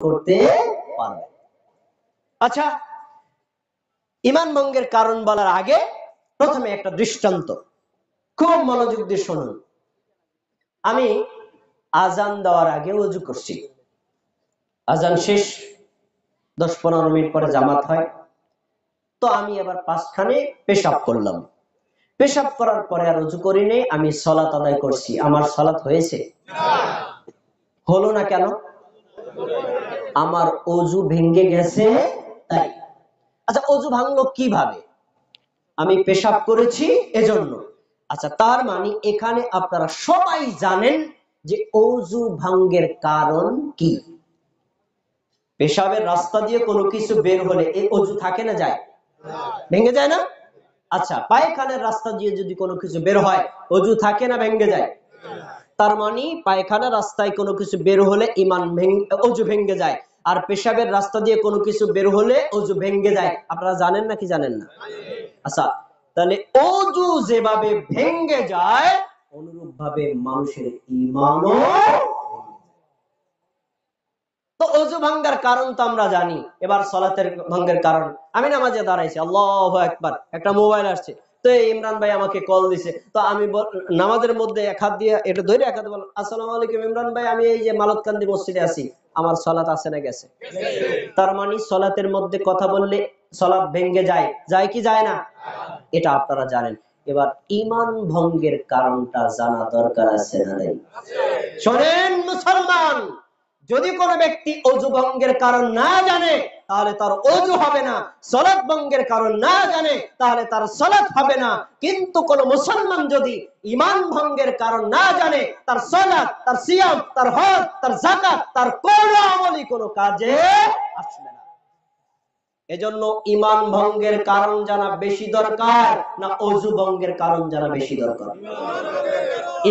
করতে পারবে। আচ্ছা, ঈমান ভঙ্গের কারণ বলার আগে প্রথমে একটা দৃষ্টান্ত, খুব মনোযোগ দিয়ে শুনুন। আমি আজান দেওয়ার আগে ওযু করছি, আজান শেষ, 10-15 মিনিট পরে জামাত হয়, তো আমি আবার পাঁচখানে পেশাব করলাম। পেশাব করার পরে আর ওযু করিনি, আমি সালাত আদায় করছি। আমার সালাত হয়েছে? হলো না কেন? আমার ওযু ভেঙে গেছে তাই। আচ্ছা, ওযু ভাঙলো কিভাবে? আমি পেশাব করেছি এজন্য। আচ্ছা, তার মানে এখানে আপনারা সবাই জানেন যে ওযু ভঙ্গের কারণ কি। পেশাবের রাস্তা দিয়ে কোনো কিছু বের হলে এই ওযু থাকে না, যায়? ভেঙে যায় না? আচ্ছা, পায়খানার রাস্তা দিয়ে যদি কোনো কিছু বের হয়, ওযু থাকে না, ভেঙে যায়? তার মানে পায়খানার রাস্তায় কোনো কিছু বের হলে ওযু ভেঙে যায়, আর পেশাবের রাস্তা দিয়ে কোনো কিছু বের হলে ওযু ভেঙে যায়। আপনারা জানেন নাকি জানেন না? আচ্ছা, তাহলে ওযু যেভাবে ভেঙে যায়, অনুরূপ ভাবে মানুষের ঈমানও। তো ওযু ভাঙার কারণ তো আমরা জানি। এবার সালাতের ভঙ্গের কারণ, আমি নামাজে দাঁড়াইছি, আল্লাহু আকবার, একটা মোবাইল আসছে, তো ইমরান ভাই আমাকে কল দিছে, তো আমি নামাজের মধ্যে এক হাত দিয়ে এটা ধরে এক হাতে বললাম, আসসালামু আলাইকুম ইমরান ভাই, আমি এই যে মালতকান্দি মসজিদে আছি, আমার সালাত আছে না গেছে? তার মানে সালাতের মধ্যে কথা বললে সালাত ভেঙে যায়, যায় কি যায় না? এটা আপনারা জানেন। এবার ঈমান ভঙ্গের কারণটা জানা দরকার আছে না নাই? শোনেন মুসলমান, যদি কোনো ব্যক্তি ওযু ভঙ্গের কারণ না জানে, তাহলে তার ওযু হবে না। সালাত ভঙ্গের কারণ না জানে, তাহলে তার সালাত হবে না। কিন্তু কোন মুসলমান যদি ঈমান ভঙ্গের কারণ না জানে, তার সালাত, তার সিয়াম, তার হজ, তার যাকাত, তার কোনো আমলই কোনো কাজে আসবে না। এজন্য ঈমান ভঙ্গের কারণ জানা বেশি দরকার না ওযু ভঙ্গের কারণ জানা বেশি দরকার?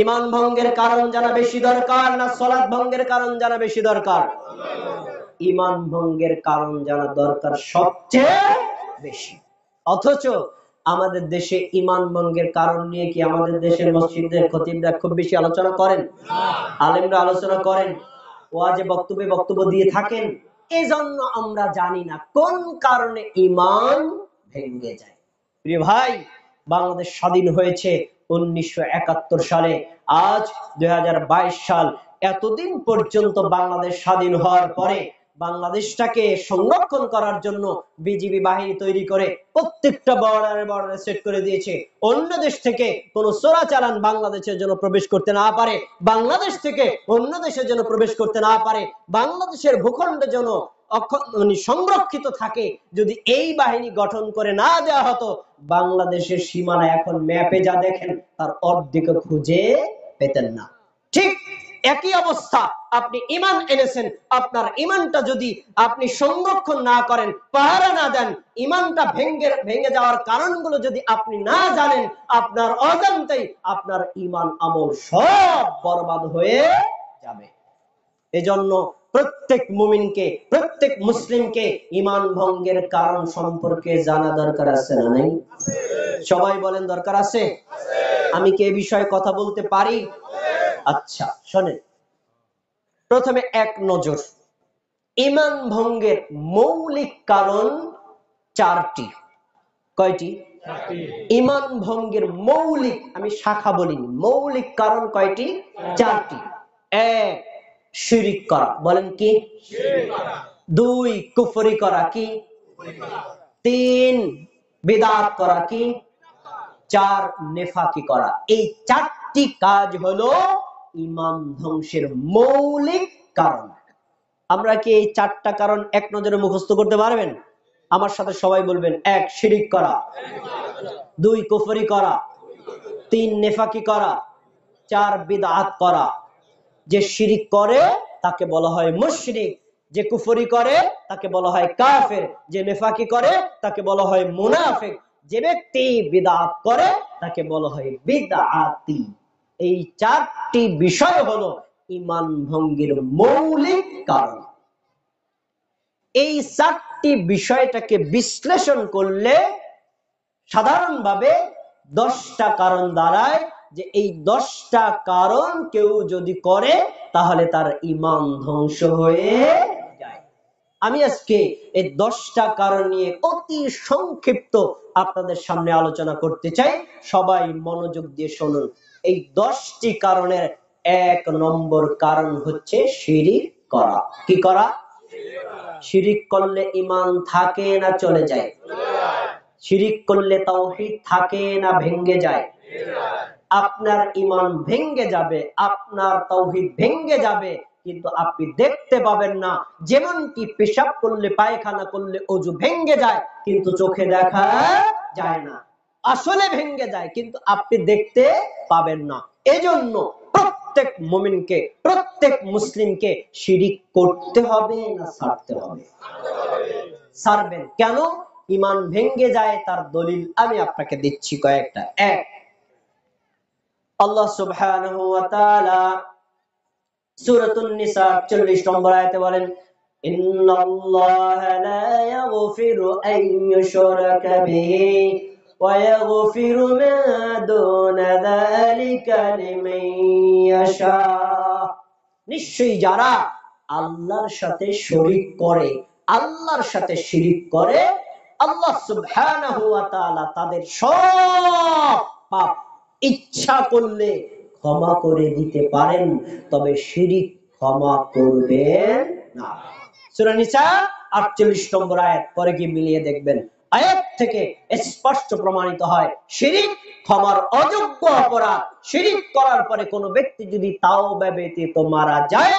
ঈমান ভঙ্গের কারণ জানা বেশি দরকার না সালাত ভঙ্গের কারণ জানা বেশি দরকার? ঈমান ভঙ্গের কারণ জানা দরকার সবচেয়ে বেশি। অথচ আমাদের দেশে ঈমান ভঙ্গের কারণ নিয়ে কি আমাদের দেশের মসজিদের খতিবরা খুব বেশি আলোচনা করেন? আলেমরা আলোচনা করেন, ওয়াজে বক্তব্যে বক্তব্য দিয়ে থাকেন। এজন্য আমরা জানি না কোন কারণে ঈমান ভেঙে যায়। প্রিয় ভাই, বাংলাদেশ স্বাধীন হয়েছে 1971 সালে, আজ 2022 সাল। এতদিন পর্যন্ত বাংলাদেশ স্বাধীন হওয়ার পরে বাংলাদেশটাকে সংরক্ষণ করার জন্য বিজিবি বাহিনী তৈরি করে প্রত্যেকটা বর্ডারে সেট করে দিয়েছে। অন্য দেশ থেকে কোন চোরাচালান বাংলাদেশের জন্য প্রবেশ করতে না পারে, বাংলাদেশ থেকে অন্য দেশের জন্য প্রবেশ করতে না পারে, বাংলাদেশের ভূখণ্ডের জন্য সংরক্ষিত থাকে। যদি এই বাহিনী গঠন করে না দেওয়া হতো, বাংলাদেশের সীমানা এখন ম্যাপে যা দেখেন তার অর্ধেক খুঁজে পেতেন না। ঠিক একই অবস্থা, আপনি ঈমান এনেছেন, আপনার ঈমানটা যদি আপনি সংরক্ষণ না করেন, পাহারা না দেন, ঈমানটা ভেঙে যাওয়ার কারণগুলো যদি আপনি না জানেন, আপনার অজান্তেই আপনার ঈমান আমল সব বরবাদ হয়ে যাবে। এজন্য প্রত্যেক মুমিনকে, প্রত্যেক মুসলিমকে ঈমান ভঙ্গের কারণ সম্পর্কে জানা দরকার আছে না নাই? সবাই বলেন দরকার আছে? আমি কি এই বিষয়ে কথা বলতে পারি? আচ্ছা, শোনেন, প্রথমে এক নজর, ঈমান ভঙ্গের মৌলিক কারণ 4টি। কয়টি? ঈমান ভঙ্গের মৌলিক, আমি শাখা বলিনি, মৌলিক কারণ কয়টি? 4টি। 1, শিরক করা। বলেন কি? 2, কুফরি করা। কি? 3, বিদআত করা। কি? 4, নেফাকি করা। এই 4টি কাজ হলো ঈমান ধ্বংসের মৌলিক কারণ। আমরা কি এই 4টা কারণ এক নজরে মুখস্থ করতে পারবেন? আমার সাথে সবাই বলবেন। 1, শিরক করা। 2, কুফরি করা। 3, নেফাকি করা। 4, বিদআত করা। যে শিরক করে তাকে বলা হয় মুশরিক, যে কুফরি করে তাকে বলা হয় কাফের, যে নেফাকি করে তাকে বলা হয় মুনাফিক, যে ব্যক্তি বিদআত করে তাকে বলা হয় বিদআতি। এই 4টি বিষয় হলো ঈমান ভঙ্গের মৌলিক কারণ। এই 4টি বিষয়টাকে বিশ্লেষণ করলে সাধারণভাবে 10টা কারণ দাঁড়ায়, যে এই 10টা কারণ কেউ যদি করে তাহলে তার ঈমান ধ্বংস হয়ে যায়। আমি আজকে এই 10টা কারণ নিয়ে অতি সংক্ষিপ্ত আপনাদের সামনে আলোচনা করতে চাই। সবাই মনোযোগ দিয়ে শুনুন। এই 10টি কারণের 1 নম্বর কারণ হচ্ছে শিরিক করা। কি করা? শিরিক করলে ঈমান থাকে না চলে যায়? শিরিক করলে তাওহীদ থাকে না ভেঙে যায়? আপনার ঈমান ভেঙে যাবে, আপনার তাওহীদ ভেঙে যাবে, কিন্তু আপনি দেখতে পাবেন না। যেমনটি পেশাব করলে, পায়খানা করলে ওযু ভেঙে যায়, কিন্তু চোখে দেখা যায় না। আসলে ভেঙে যায়, কিন্তু আপনি দেখতে পাবেন না। এজন্য প্রত্যেক মুমিনকে, প্রত্যেক মুসলিমকে শিরিক করতে হবে না ছাড়তে হবে? ছাড়বেন। কেন? ঈমান ভেঙে যায় তার দলিল আমি আপনাকে দিচ্ছি কয়েকটা। এক, আল্লাহ সুবহানাহু ওয়া তাআলা সূরাতুন নিসা 40 নম্বর আয়াতে বলেন, ইন্নাল্লাহা লা ইয়াগফিরু আন ইউশরাকা বিহি ওয়া ইয়াগফিরু মা দুনা যালিকা লিমান ইয়াশা। নিশ্চয়ই যারা আল্লাহর সাথে শরীক করে, আল্লাহর সাথে শিরিক করে, আল্লাহ সুবহানাহু ওয়া তাআলা তাদের সব পাপ ইচ্ছা করলে ক্ষমা করে দিতে পারেন, তবে শিরিক ক্ষমা করবেন না। সূরা নিসা 48 নম্বর আয়াত পরে কি মিলিয়ে দেখবেন। আয়াত থেকে স্পষ্ট প্রমাণিত হয় শিরিক ক্ষমার অযোগ্য অপরাধ। শিরিক করার পরে কোনো ব্যক্তি যদি তাওবা ব্যতীত মারা যায়,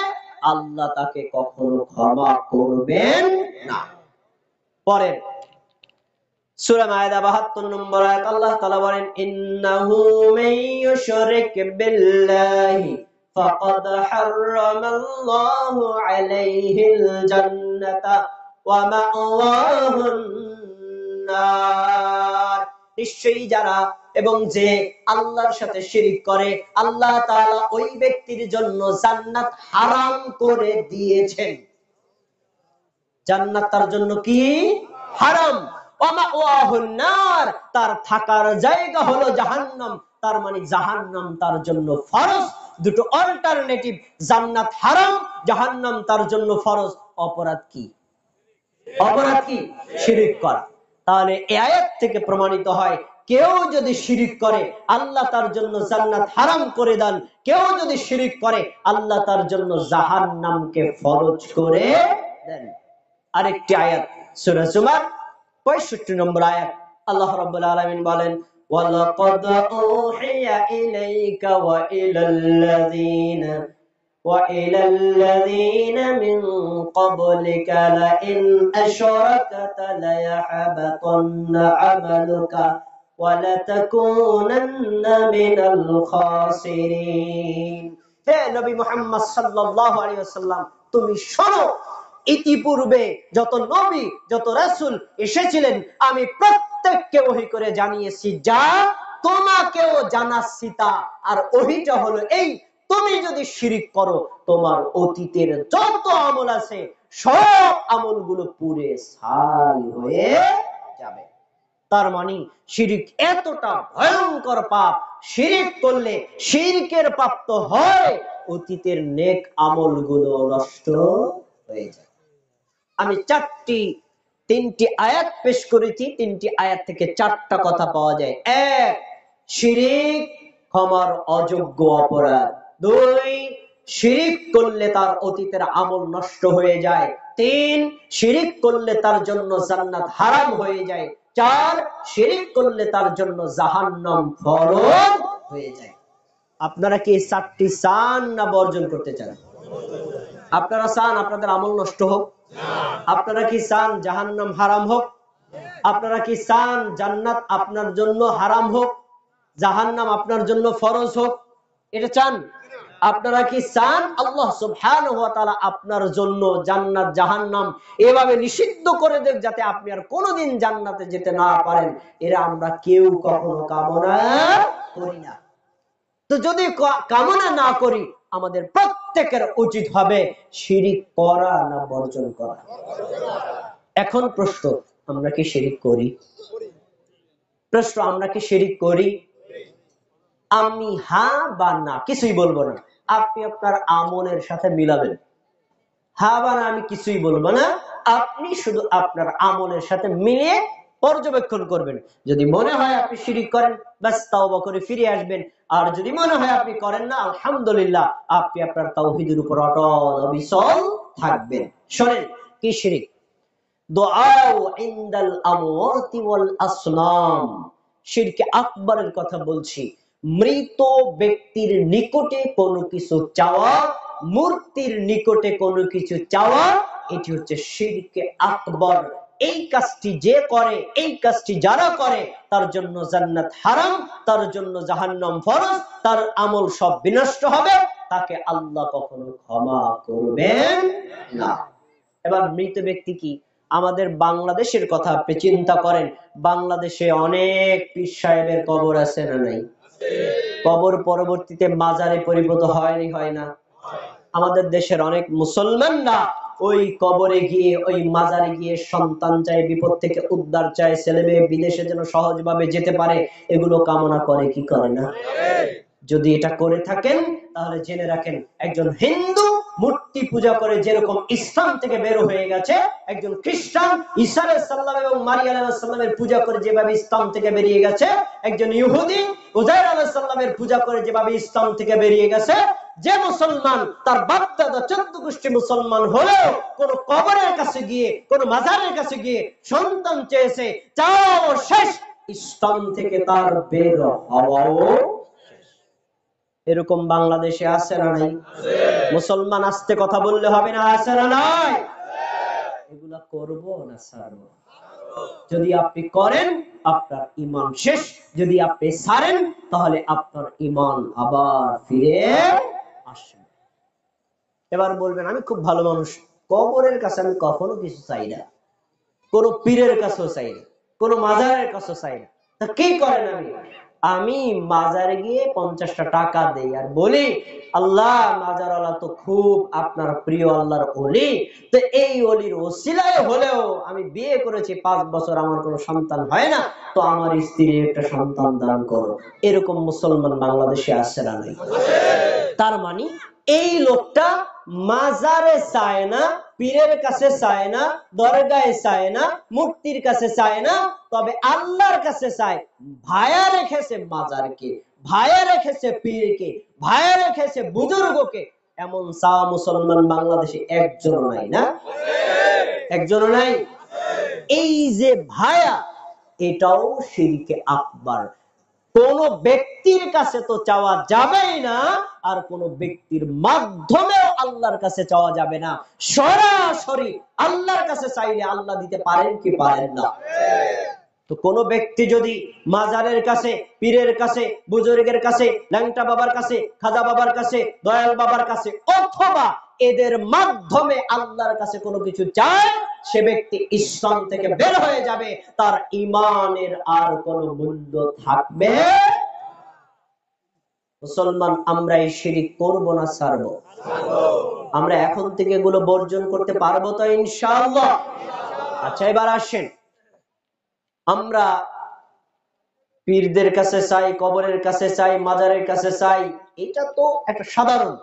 আল্লাহ তাকে কখনো ক্ষমা করবেন না। পরে সূরা মায়েদা 72 নম্বর আয়াত আল্লাহ তাআলা বলেন, ইন্নাহু মান ইউশরিক বিল্লাহি ফাকাদ হারামাল্লাহু আলাইহিল জান্নাতা ওয়া মাওয়াহুন নার। নিশ্চয়ই যারা এবং যে আল্লাহর সাথে শিরিক করে, আল্লাহ তাআলা ওই ব্যক্তির জন্য জান্নাত হারাম করে দিয়েছেন। জান্নাত তার জন্য কি? হারাম। তার থাকার জায়গা হলো জাহান্নাম। তার মানে জাহান্নাম তার জন্য ফরজ। দুটো অল্টারনেটিভ, জান্নাত হারাম, জাহান্নাম তার জন্য ফরজ। অপরাধ কি? অপরাধ কি? শিরিক করা। তাহলে এই আয়াত থেকে প্রমাণিত হয় কেউ যদি শিরিক করে আল্লাহ তার জন্য জান্নাত হারাম করে দেন, কেউ যদি শিরিক করে আল্লাহ তার জন্য জাহান্নামকে ফরজ করে দেন। আরেকটি আয়াত সূরা জুমার 65 নম্বর আয়াত আল্লাহ রাব্বুল আলামিন বলেন, ওয়ালাকাদ উহিয়া ইলাইকা ওয়া ইলাল্লাযীনা মিন ক্বাবলিকা লাইন আশরাকতা লায়াহবাতান্না আমালুকা ওয়া লাতাকুনান্না মিনাল খাসিরিন। হে নবী মুহাম্মদ সাল্লাল্লাহু আলাইহি ওয়াসাল্লাম, তুমি শোনো, ইতিপূর্বে যত নবী, যত রাসূল এসেছিলেন, আমি প্রত্যেককে ওহী করে জানিয়েছি যা তোমাকেও জানাচ্ছি তা। আর ওহীটা হলো এই, তুমি যদি শিরিক করো তোমার অতীতের যত আমল আছে সব আমলগুলো পুড়ে ছাই হয়ে যাবে। তার মানে শিরিক এতটা ভয়ঙ্কর পাপ, শিরিক করলে শিরকের পাপ তো হয়, অতীতের নেক আমলগুলো নষ্ট হয়ে যায়। আমি তিনটি আয়াত পেশ করেছি, তিনটি আয়াত থেকে 4টা কথা পাওয়া যায়। 1, শিরিক ক্ষমার অযোগ্য অপরাধ। 2, শিরিক করলে তার অতীতের আমল নষ্ট হয়ে যায়। 3, শিরিক করলে তার জন্য জান্নাত হারাম হয়ে যায়। 4, শিরিক করলে তার জন্য জাহান্নাম ফরজ হয়ে যায়। আপনারা কি 4টি চান না বর্জন করতে চান? আপনারা চান আপনাদের আমল নষ্ট হোক? আপনারা কি চান জাহান্নাম হারাম হোক? আপনারা কি চান জান্নাত আপনার জন্য হারাম হোক, জাহান্নাম আপনার জন্য ফরজ হোক? এটা চান? আপনারা কি চান আল্লাহ সুবহানাহু ওয়া তাআলা আপনার জন্য জান্নাত জাহান্নাম এভাবে নিষিদ্ধ করে দেন যাতে আপনি আর কোনোদিন জান্নাতে যেতে না পারেন? এরা আমরা কেউ কখনো কামনা করি না। তো যদি কামনা না করি, আমাদের প্রত্যেকের উচিত হবে শিরিক করা না বর্জন করা? এখন প্রশ্ন, আমরা কি শিরিক করি? প্রশ্ন, আমরা কি শিরিক করি? আমি হ্যাঁ বা না কিছুই বলবো না, আপনি আপনার আমলের সাথে মিলাবেন। হ্যাঁ বা না আমি কিছুই বলবো না, আপনি শুধু আপনার আমলের সাথে মিলিয়ে পর্যবেক্ষণ করবেন। যদি মনে হয় আপনি শিরিক করেন, ব্যাস তাওবা করে ফিরে আসবেন। আর যদি মনে হয় আপনি করেন না, আলহামদুলিল্লাহ, আপনি আপনার তাওহীদের উপর অটল অবিচল থাকবেন। শোনেন কি শিরিক। দুআউ ইনদাল আমওয়াতি ওয়াল আসনাম, শিরকে আকবরের কথা বলছি। মৃত ব্যক্তির নিকটে কোনো কিছু চাওয়া, মূর্তির নিকটে কোনো কিছু চাওয়া, এটি হচ্ছে শিরকে আকবর। এই কাজটি যে করে, এই কাজটি যারা করে, তার জন্য জান্নাত হারাম, তার জন্য জাহান্নাম ফরজ, তার আমল সব বিনষ্ট হবে, তাকে আল্লাহ কখনো ক্ষমা করবেন না। এবার মৃত ব্যক্তি কি? আমাদের বাংলাদেশের কথা আপনি চিন্তা করেন, বাংলাদেশে অনেক পীর সাহেবের কবর আছে না নাই? কবর পরবর্তীতে মাজারে পরিণত হয়নি, হয় না? আমাদের দেশের অনেক মুসলমানরা ওই কবরে গিয়ে, ওই মাজারে গিয়ে সন্তান চায়, বিপদ থেকে উদ্ধার চায়, ছেলে মেয়ে বিদেশে যেন সহজভাবে যেতে পারে, এগুলো কামনা করে কি করে না? যদি এটা করে থাকেন তাহলে জেনে রাখেন, একজন হিন্দু মূর্তি পূজা করে যেরকম ইসলাম থেকে বের হয়ে গেছে, একজন খ্রিস্টান ঈসা আলাইহিস সালাম এবং মারিয়া আলাইহিস সালামের পূজা করে যেভাবে ইসলাম থেকে বেরিয়ে গেছে, একজন ইহুদি উজাইর আলাইহিস সালামের পূজা করে যেভাবে ইসলাম থেকে বেরিয়ে গেছে, যে মুসলমান তার বাপ দাদা 14 গোষ্ঠী মুসলমান হলেও কোন কবরের কাছে গিয়ে, কোন মাজারের কাছে গিয়ে সন্তান চেয়েছে, চাও শেষ, ইসলাম থেকে তার বের হওয়াও। এরকম বাংলাদেশে আছে না নাই? মুসলমান আস্তে কথা বললে হবে না, আছে না নাই? এগুলা করবো না ছাড়বো? যদি আপনি করেন আপনার ঈমান শেষ, যদি আপনি ছাড়েন তাহলে আপনার ঈমান আবার ফিরে আসবে। এবার বলবেন আমি খুব ভালো মানুষ, কবরের কাছে আমি কখনো কিছু চাই না, কোন পীরের কাছেও চাই না, কোন মাজারের কাছেও চাই না। তা কি করেন? আমি মাজারে গিয়ে 50টা টাকা দেই আর বলি, আল্লাহ মাজারওয়ালা তো খুব আপনার প্রিয় আল্লাহর ওলি, তো এই ওলির ওসিলায় হলেও আমি বিয়ে করেছি 5 বছর, আমার কোনো সন্তান হয় না, তো আমার স্ত্রীর একটা সন্তান দান করো। এরকম মুসলমান বাংলাদেশে আসছে না নাই? তার মানে এই লোকটা মাজারে চায় না, পীরের কাছে চায় না, দরগায় চায় না, মূর্তির কাছে চায় না, তবে আল্লাহর কাছে চায়। ভায়া রেখেছে মাজারকে, ভায়া রেখেছে পীরকে, ভায়া রেখেছে বুজুর্গকে। এমন চাওয়া মুসলমান বাংলাদেশে একজন নাই, না? একজন নাই। এই যে ভায়া, এটাও শিরকে আকবার। কোন ব্যক্তির কাছে তো চাওয়া যাবেই না, আর কোন ব্যক্তির মাধ্যমেও আল্লাহর কাছে চাওয়া যাবে না। সরাসরি আল্লাহর কাছে চাইলে আল্লাহ দিতে পারেন কি পারেন না? তো কোন ব্যক্তি যদি মাজারের কাছে, পীরের কাছে, বুজুর্গের কাছে, ল্যাংটা বাবার কাছে, খাজা বাবার কাছে, দয়াল বাবার কাছে, অথবা এদের মাধ্যমে আল্লাহর কাছে কোনো কিছু চায়, সে ব্যক্তি ইসলাম থেকে বের হয়ে যাবে, তার ঈমানের আর কোনো মূল্য থাকবে। মুসলমান আমরা এই শিরক করব না ছাড়বো? আমরা এখন থেকে এগুলো বর্জন করতে পারবো তো ইনশাআল্লাহ? আচ্ছা এবার আসেন, আমরা পীরদের কাছে চাই, কবরের কাছে চাই, মাজারের কাছে চাই, এটা তো একটা সাধারণ।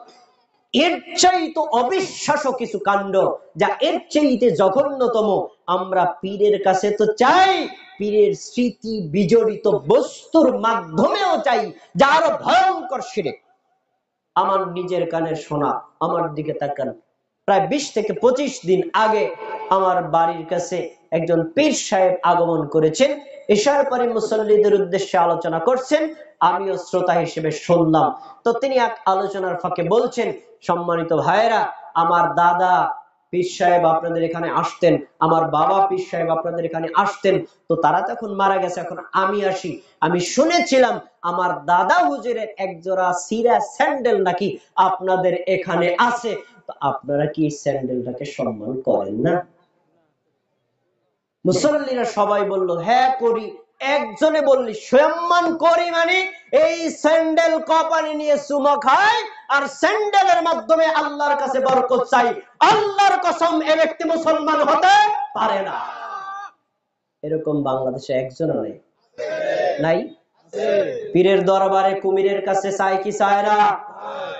এর চাইতে অবিশ্বাস্য কিছু কাণ্ড, যা এর চাইতে জঘন্যতম, আমরা পীরের কাছে তো চাই, পীরের স্মৃতি বিজড়িত বস্তুর মাধ্যমেও চাই, যা আরো ভয়ঙ্কর শিরক। আমার নিজের কানে শোনা, আমার দিকে তাকান, প্রায় 20 থেকে 25 দিন আগে আমার বাড়ির কাছে একজন পীর সাহেব আগমন করেছেন। এশার পরে মুসল্লিদের উদ্দেশ্যে আলোচনা করছেন, আমিও শ্রোতা হিসেবে শুনলাম। তো তিনি এক আলোচনার ফাঁকে বলছেন, সম্মানিত ভাইয়েরা, আমার দাদা পীর সাহেব আপনাদের এখানে আসতেন, আমার বাবা পীর সাহেব আপনাদের এখানে আসতেন, তো তারা তখন মারা গেছে, এখন আমি আসি। আমি শুনেছিলাম আমার দাদা হুজুরের একজোড়া সিরা স্যান্ডেল নাকি আপনাদের এখানে আছে, তো আপনারা কি স্যান্ডেলটাকে সম্মান করেন না? মুসল্লিরা সবাই বলল হ্যাঁ করি। একজনে বললি সম্মান করি মানে এই স্যান্ডেল কপালে নিয়ে চুমা খায় আর স্যান্ডেলের মাধ্যমে আল্লাহর কাছে বরকত চাই, আল্লাহর কসম এ ব্যক্তি মুসলমান হতে পারে না। এরকম বাংলাদেশে একজনও নেই, নাই? পীরের দরবারে কুমিরের কাছে চাই কি চায় না?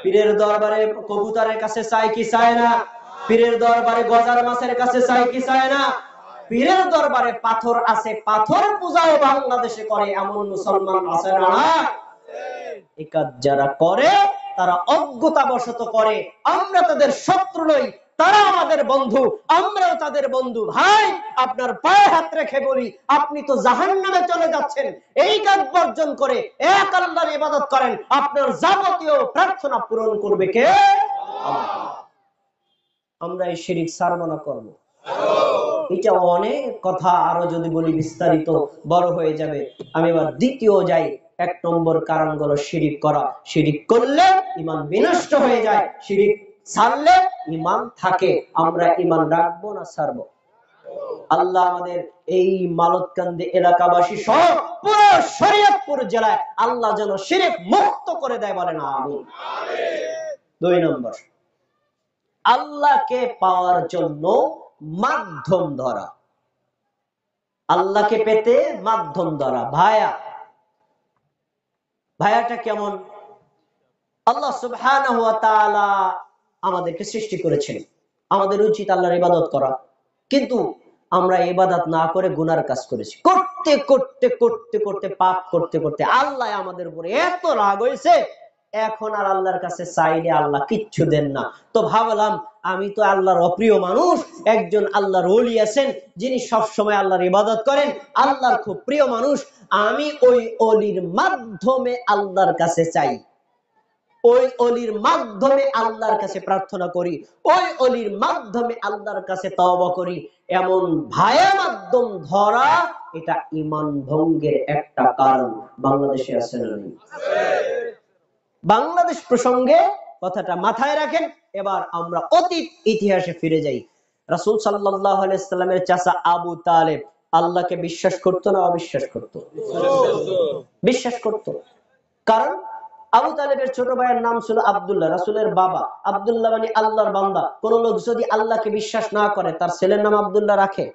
পীরের দরবারে কবুতরের কাছে চাই কি চায় না? পীরের দরবারে গজার মাছের কাছে চাই কি চায় না? পীরের দরবারে পাথর আছে, পাথর পূজাও বাংলাদেশে করে এমন মুসলমান আছে না? এই কাজ যারা করে তারা অজ্ঞতাবশত করে। আমরা তাদের শত্রু নই, তারা আমাদের বন্ধু, আমরাও তাদের বন্ধু। ভাই, আপনার পায়ে হাত রেখে বলি, আপনি তো জাহান্নামে চলে যাচ্ছেন। এই কাজ বর্জন করে এক আল্লাহর ইবাদত করেন, আপনার যাবতীয় প্রার্থনা পূরণ করবে কে? আল্লাহ। আমরা এই শিরিক ছাড়ব না, করব। এটা অনেক কথা, আরো যদি বলি বিস্তারিত বড় হয়ে যাবে। আমি এবার দ্বিতীয় যাই। 1 নম্বর কারণ হলো শিরিক করা। শিরিক করলে ঈমান বিনষ্ট হয়ে যায়, শিরিক ছাড়লে ঈমান থাকে। আমরা ঈমান রাখবো না ছাড়বো? আল্লাহ আমাদের এই মালতকান্দি এলাকাবাসী সহ পুরো শরীয়তপুর জেলায় আল্লাহ যেন শিরিক মুক্ত করে দেয়, বলেন আমিন। 2 নম্বর, আল্লাহকে পাওয়ার জন্য মাধ্যম ধরা। আল্লাহকে পেতে মাধ্যম ধরা। ভায়াটা কেমন? আল্লাহ সুবহানাহু ওয়া তাআলা আমাদেরকে সৃষ্টি করেছেন, আমাদের উচিত আল্লাহর ইবাদত করা, কিন্তু আমরা ইবাদত না করে গুনার কাজ করেছি। করতে করতে করতে করতে পাপ করতে করতে আল্লাহ আমাদের উপরে এত রাগ হয়েছে, এখন আর আল্লাহর কাছে চাইলে আল্লাহ কিচ্ছু দেন না। তো ভাবলাম, আমি তো আল্লাহর অপ্রিয় মানুষ, একজন আল্লাহর ওলি আছেন যিনি সব সময় আল্লাহর ইবাদত করেন, আল্লাহর খুব প্রিয় মানুষ, আমি ওই ওলির মাধ্যমে আল্লাহর কাছে চাই, ওই অলির মাধ্যমে আল্লাহর কাছে প্রার্থনা করি, ওই অলির মাধ্যমে আল্লাহর কাছে তওবা করি। এমন ভায়া মাধ্যম ধরা, এটা ঈমান ভঙ্গের একটা কারণ। বাংলাদেশে আছে না? বাংলাদেশ প্রসঙ্গে কথাটা মাথায় রাখেন। এবার আমরা অতীত ইতিহাসে ফিরে যাই। রাসূল সাল্লাল্লাহু আলাইহি সাল্লামের চাচা আবু তালেব আল্লাহকে বিশ্বাস করতো না অবিশ্বাস করতো? বিশ্বাস করতো। কারণ আবু তালেবের ছোট ভাইয়ের নাম ছিল আব্দুল্লাহ, রাসূলের বাবা। আব্দুল্লাহ মানে আল্লাহর বান্দা। কোন লোক যদি আল্লাহকে বিশ্বাস না করে, তার ছেলের নাম আব্দুল্লাহ রাখে?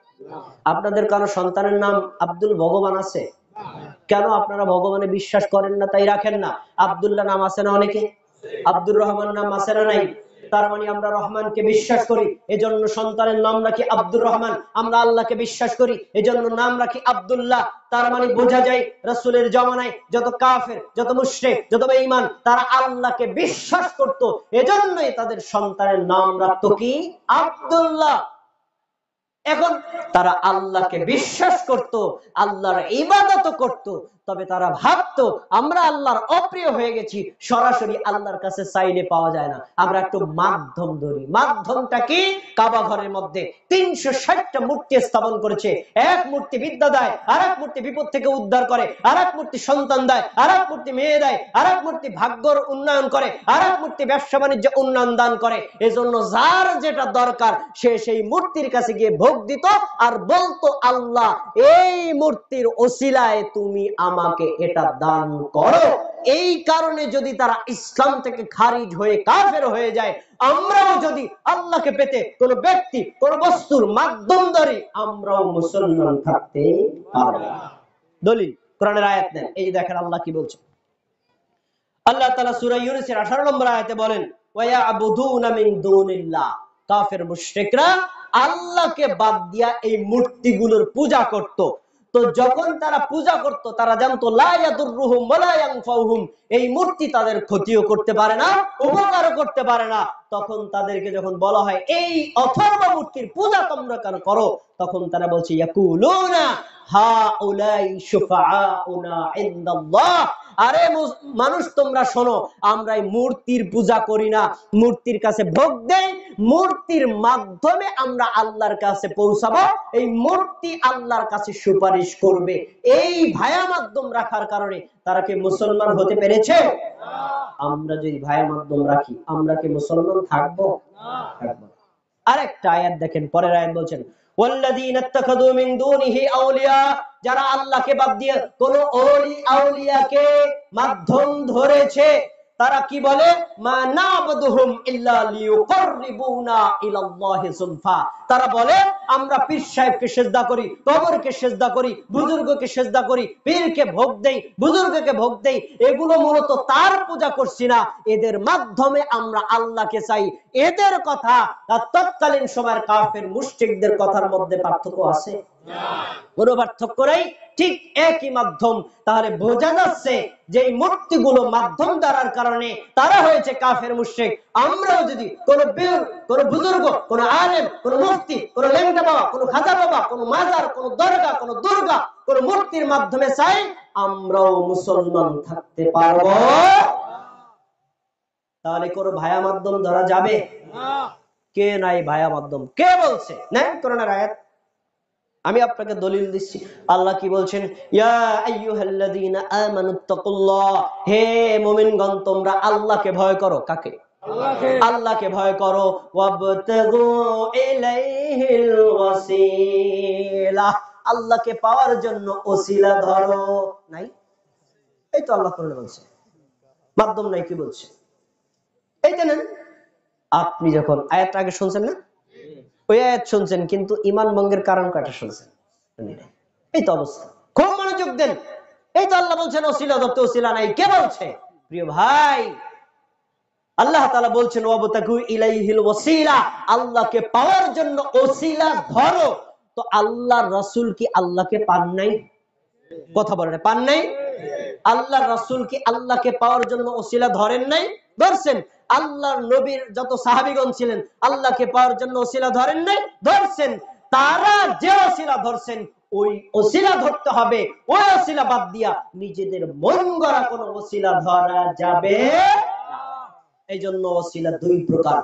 আপনাদের কারো সন্তানের নাম আব্দুল ভগবান আছে? কেন আপনারা ভগবানে বিশ্বাস করেন না তাই রাখেন না? আব্দুল্লাহ নাম আছে না অনেকে? আব্দুর রহমান নাম আছে না নাই? তার মানে আমরা রহমানকে বিশ্বাস করি, এজন্য সন্তানের নাম রাখি আব্দুর রহমান। আমরা আল্লাহকে বিশ্বাস করি, এজন্য নাম রাখি আব্দুল্লাহ। তার মানে বোঝা যায় রাসূলের জামানায় যত কাফের, যত মুশরিক, যত বেঈমান, তারা আল্লাহকে বিশ্বাস করত, এজন্যই তাদের সন্তানের নাম রাখতো কি? আব্দুল্লাহ। এখন তারা আল্লাহকে বিশ্বাস করত, আল্লাহর ইবাদত করত, তবে তারা ভাবতো আমরা আল্লাহর অপ্রিয় হয়ে গেছি, সরাসরি আল্লাহর কাছে চাইলে পাওয়া যায় না, আমরা একটু মাধ্যম ধরি। মাধ্যমটা কি? কাবা ঘরের মধ্যে 360টা মূর্তি স্থাপন করেছে। এক মূর্তি বিদ্যা দেয়, আর এক মূর্তি বিপদ থেকে উদ্ধার করে, আর এক মূর্তি সন্তান দেয়, আর এক মূর্তি মেয়ে দেয়, আর এক মূর্তি ভাগ্যর উন্নয়ন করে, আর এক মূর্তি ব্যবসা বাণিজ্য উন্নয়ন দান করে। এজন্য যার যেটা দরকার সে সেই মূর্তির কাছে গিয়ে ভোগ দিত আর বলতো, আল্লাহ এই মূর্তির ওসিলায় তুমি আমাকে এটা দান করো। এই কারণে যদি তারা ইসলাম থেকে খারিজ হয়ে কাফের হয়ে যায়, আমরাও যদি আল্লাহকে পেতে কোন ব্যক্তি কোন বস্তুর মাধ্যম ধরি, আমরাও মুসলমান থাকতে পারবো না। দলিল কোরআনের আয়াত নেন, এই দেখেন আল্লাহ কি বলছে। আল্লাহ তাআলা সূরা ইউনূসের 18 নম্বর আয়াতে বলেন, ওয়া ইয়াবুদুনা মিন দুনিল্লাহ, কাফের মুশরিকরা আল্লাহকে বাদ দিয়া এই মূর্তিগুলোর পূজা করত। তো যখন তারা পূজা করত, তারা জানতো লা ইয়াদুররুহুম ওয়া লা ইয়ানফাউহুম, এই মূর্তি তাদের ক্ষতিও করতে পারে না, উপকারও করতে পারে না। তখন তাদেরকে যখন বলা হয় এই অথর্ব মূর্তির পূজা তোমরা কেন করো, তখন তারা বলছে ইয়াকুলুনা হাউলাই শুফাআউনা ইনদাল্লাহ, আরে মানুষ তোমরা শোনো, আমরা এই মূর্তির পূজা করি না, মূর্তির কাছে ভোগ দেই, মূর্তির মাধ্যমে আমরা আল্লাহর কাছে পৌঁছাবো, এই মূর্তি আল্লাহর কাছে সুপারিশ করবে। এই ভায়া মাধ্যম রাখার কারণে তারা কি মুসলমান হতে পেরেছে? আমরা যদি ভায়া মাধ্যম রাখি, আমরা কি মুসলমান থাকবো? থাকবো। আরেকটা আয়াত দেখেন, পরের আয়াত বলছেন, ওয়াল্লাযীনা ইত্তাখাযু মিন দুনিহি আউলিয়া, যারা আল্লাহকে বাদ দিয়ে কোন ওলি আউলিয়াকে মাধ্যম ধরেছে, তারা কি বলে, মা না'বুদুহুম ইল্লা লিয়ুকাররিবুনা ইলাল্লাহি যুলফা। তারা বলে আমরা পীর সাহেবকে সিজদা করি, কবরকে সিজদা করি, বুজুর্গকে সিজদা করি, পীরকে ভোগ দেই, বুজুর্গকে ভোগ দেই। এগুলো মূলত তার পূজা করছি না, এদের মাধ্যমে আমরা আল্লাহকে চাই। এদের কথা আর তৎকালীন সময়ের কাফের মুশরিকদের কথার মধ্যে পার্থক্য আছে? কোনো পার্থক্য নেই, ঠিক একই মাধ্যম। তাহলে বোঝা যাচ্ছে যে এই মূর্তিগুলো মাধ্যম দ্বারার কারণে তারা হয়েছে কাফের মুশরিক। আমরাও যদি কোন বীর, কোন বুজুর্গ, কোন আলেম, কোন মুফতি, কোন লেংটা বাবা, কোন খাজা বাবা, কোন মাজার, কোন দরগা, কোন দুর্গা, কোন মূর্তির মাধ্যমে চাই, আমরাও মুসলমান থাকতে পারবো। তাহলে কোন ভায়া মাধ্যম ধরা যাবে? কে নাই ভায়া মাধ্যম? কে বলছে? নেন কোরআনের আয়াত, আমি আপনাকে দলিল দিচ্ছি। আল্লাহ কি বলছেন? ইয়া আইয়ুহাল্লাযীনা আমানুত্তাকুল্লাহ, হে মুমিনগণ তোমরা আল্লাহকে ভয় করো। কাকে? আল্লাহকে। আল্লাহকে ভয় করো। ওয়াবতাগু ইলাইহিল ওয়াসিলা, আল্লাহকে পাওয়ার জন্য ওসিলা ধরো। নাই? এই তো আল্লাহ কোরআনে বলছে, মাধ্যম নাই। কি বলছে? এই জানেন, আপনি যখন আয়াতটা আগে শুনছেন না, ওই আয়াত শুনছেন, কিন্তু ঈমান ভঙ্গের কারণ কয়টা শুনছেন? এই তো অবস্থা। খুব মনোযোগ দেন। এই তো আল্লাহ বলছেন ওসিলা ধরতে, ওসিলা নাই। কে বলছে? প্রিয় ভাই, আল্লাহ তাআলা বলছেন ওয়াবতাগু ইলাইহিল ওয়াসিলা, আল্লাহকে পাওয়ার জন্য ওসিলা ধরো। তো আল্লাহর রাসূল কি আল্লাহকে পান নাই? কথা বলেন, পান নাই? আল্লাহর রাসূল কি আল্লাহকে পাওয়ার জন্য ওসিলা ধরেন নাই? ধরছেন। আল্লাহর নবীর যত সাহাবীগণ ছিলেন আল্লাহকে পাওয়ার জন্য ওসিলা ধরেন নাই? ধরছেন। তারা যে ওসিলা ধরছেন ওই ওসিলা ধরতে হবে, ওই ওসিলা বাদ দিয়া নিজেদের মন গড়া কোন ওসিলা ধরা যাবে না। এই জন্য ওসিলা দুই প্রকার।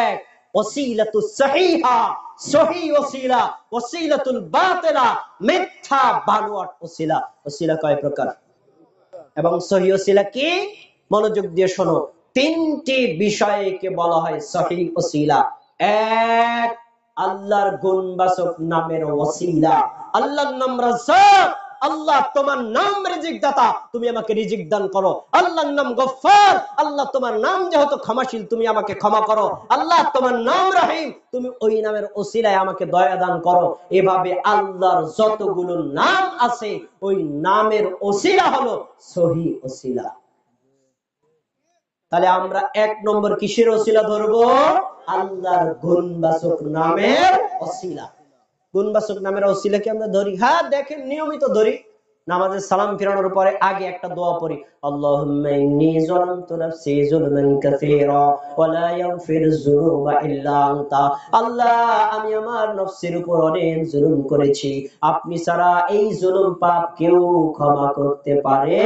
এক, ওসিলাতুস সহিহা, সহিহ ওসিলা, ওসিলাতুল বাতিলা, মিথ্যা বানোয়াট ওসিলা। ওসিলা কয় প্রকার? এবং সহিহ ওসিলা কি? মনোযোগ দিয়ে শোনো, তিনটি বিষয়কে বলা হয় সহিহ ওসিলা। এক, আল্লাহর গুণবাচক নামের ওসিলা। আল্লাহর নাম রাজ্জাক, আল্লাহ তোমার নাম রিজিক দাতা, তুমি আমাকে রিজিক দান করো। আল্লাহর নাম গফফার, আল্লাহ তোমার নাম যেহেতু ক্ষমাশীল, তুমি আমাকে ক্ষমা করো। আল্লাহ তোমার নাম রহিম, তুমি ওই নামের ওসিলায় আমাকে দয়া দান করো। এভাবে আল্লাহর যতগুলো নাম আছে ওই নামের ওসিলা হলো সহিহ ওসিলা। তাহলে আমরা এক নম্বর কিসের ওসিলা ধরবো? আল্লাহর গুণবাচক নামের ওসিলা। গুণবাচক নামের ওসিলা কি আমরা ধরি? হ্যাঁ, দেখেন নিয়মিত ধরি। নামাজের সালাম ফিরানোর পরে আগে একটা দোয়া পড়ি, আল্লাহুম্মা ইন্নী যালামতু নাফসি যুলমান কাসীরা ওয়া লা ইয়াগফিরুয যুনুবা ইল্লা আনতা। আল্লাহ, আমি আমার নফসের উপর অনেক জুলুম করেছি, আপনি ছাড়া এই জুলুম পাপ কেউ ক্ষমা করতে পারে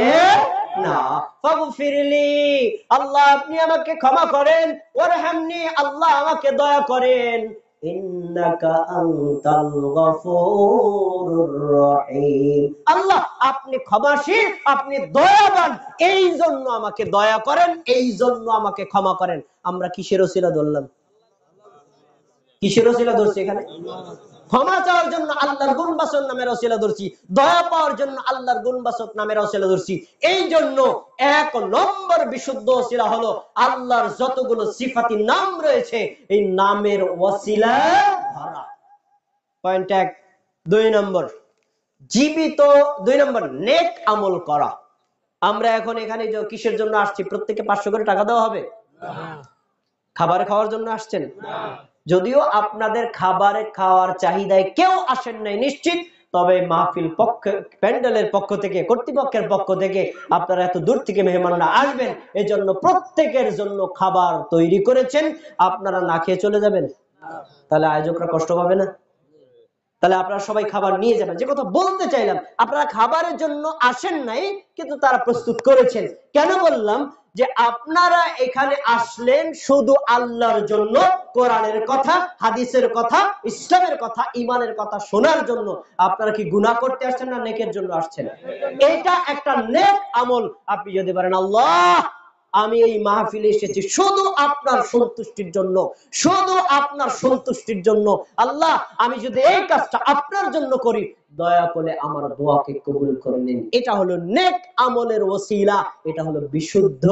না। ফাগফিরলি, আল্লাহ আপনি আমাকে ক্ষমা করেন। ওয়ারহামনি, আল্লাহ আমাকে দয়া করেন। ইন্নাকা আনতাল গফুরুর রহিম, আল্লাহ আপনি ক্ষমাশীল, আপনি দয়াবান, এই জন্য আমাকে দয়া করেন, এই জন্য আমাকে ক্ষমা করেন। আমরা কিসের ওসিলা ধরলাম? কিসের ওসিলা ধরছি এখানে? ক্ষমা চাওয়ার জন্য আল্লাহর গুণবাচক নামের ওসিলা ধরছি, দয়া পাওয়ার জন্য আল্লাহর গুণবাচক নামের ওসিলা ধরছি। এই জন্য এক নম্বর বিশুদ্ধ ওসিলা হলো আল্লাহর যতগুলো সিফাতি নাম রয়েছে এই নামের ওসিলা ধরা। পয়েন্ট এক। দুই নম্বর, জীবিত, দুই নম্বর নেক আমল করা। আমরা এখন এখানে যে কিসের জন্য আসছি? প্রত্যেককে 500 করে টাকা দেওয়া হবে? খাবার খাওয়ার জন্য আসছেন? যদিও আপনাদের খাবারে খাওয়ার চাহিদায় কেউ আসেন নাই নিশ্চিত, তবে মাহফিল পক্ষ, প্যান্ডেলের পক্ষ থেকে, কর্তৃপক্ষের পক্ষ থেকে আপনারা এত দূর থেকে মেহমানরা আসবেন, এজন্য প্রত্যেকের জন্য খাবার তৈরি করেছেন। আপনারা না খেয়ে চলে যাবেন? তাহলে আয়োজকরা কষ্ট পাবে না? তাহলে আপনারা সবাই খাবার নিয়ে যাবেন। যে কথা বলতে চাইলাম, আপনারা খাবারের জন্য আসেন নাই, কিন্তু তারা প্রস্তুত করেছেন। কেন বললাম যে আপনারা এখানে আসলেন শুধু আল্লাহর জন্য, কোরআনের কথা, হাদিসের কথা, ইসলামের কথা, ঈমানের কথা শোনার জন্য। আপনারা কি গুনাহ করতে আসছেন না নেকের জন্য আসছেন? এটা একটা নেক আমল। আপনি যদি বলেন আল্লাহ আমি এই মাহফিলে এসেছি শুধু আপনার সন্তুষ্টির জন্য, শুধু আপনার সন্তুষ্টির জন্য, আল্লাহ আমি যদি এই কাজটা আপনার জন্য করি, দয়া করে আমার দোয়াকে কবুল করে নিন। এটা হলো নেক আমলের ওসিলা, এটা হলো বিশুদ্ধ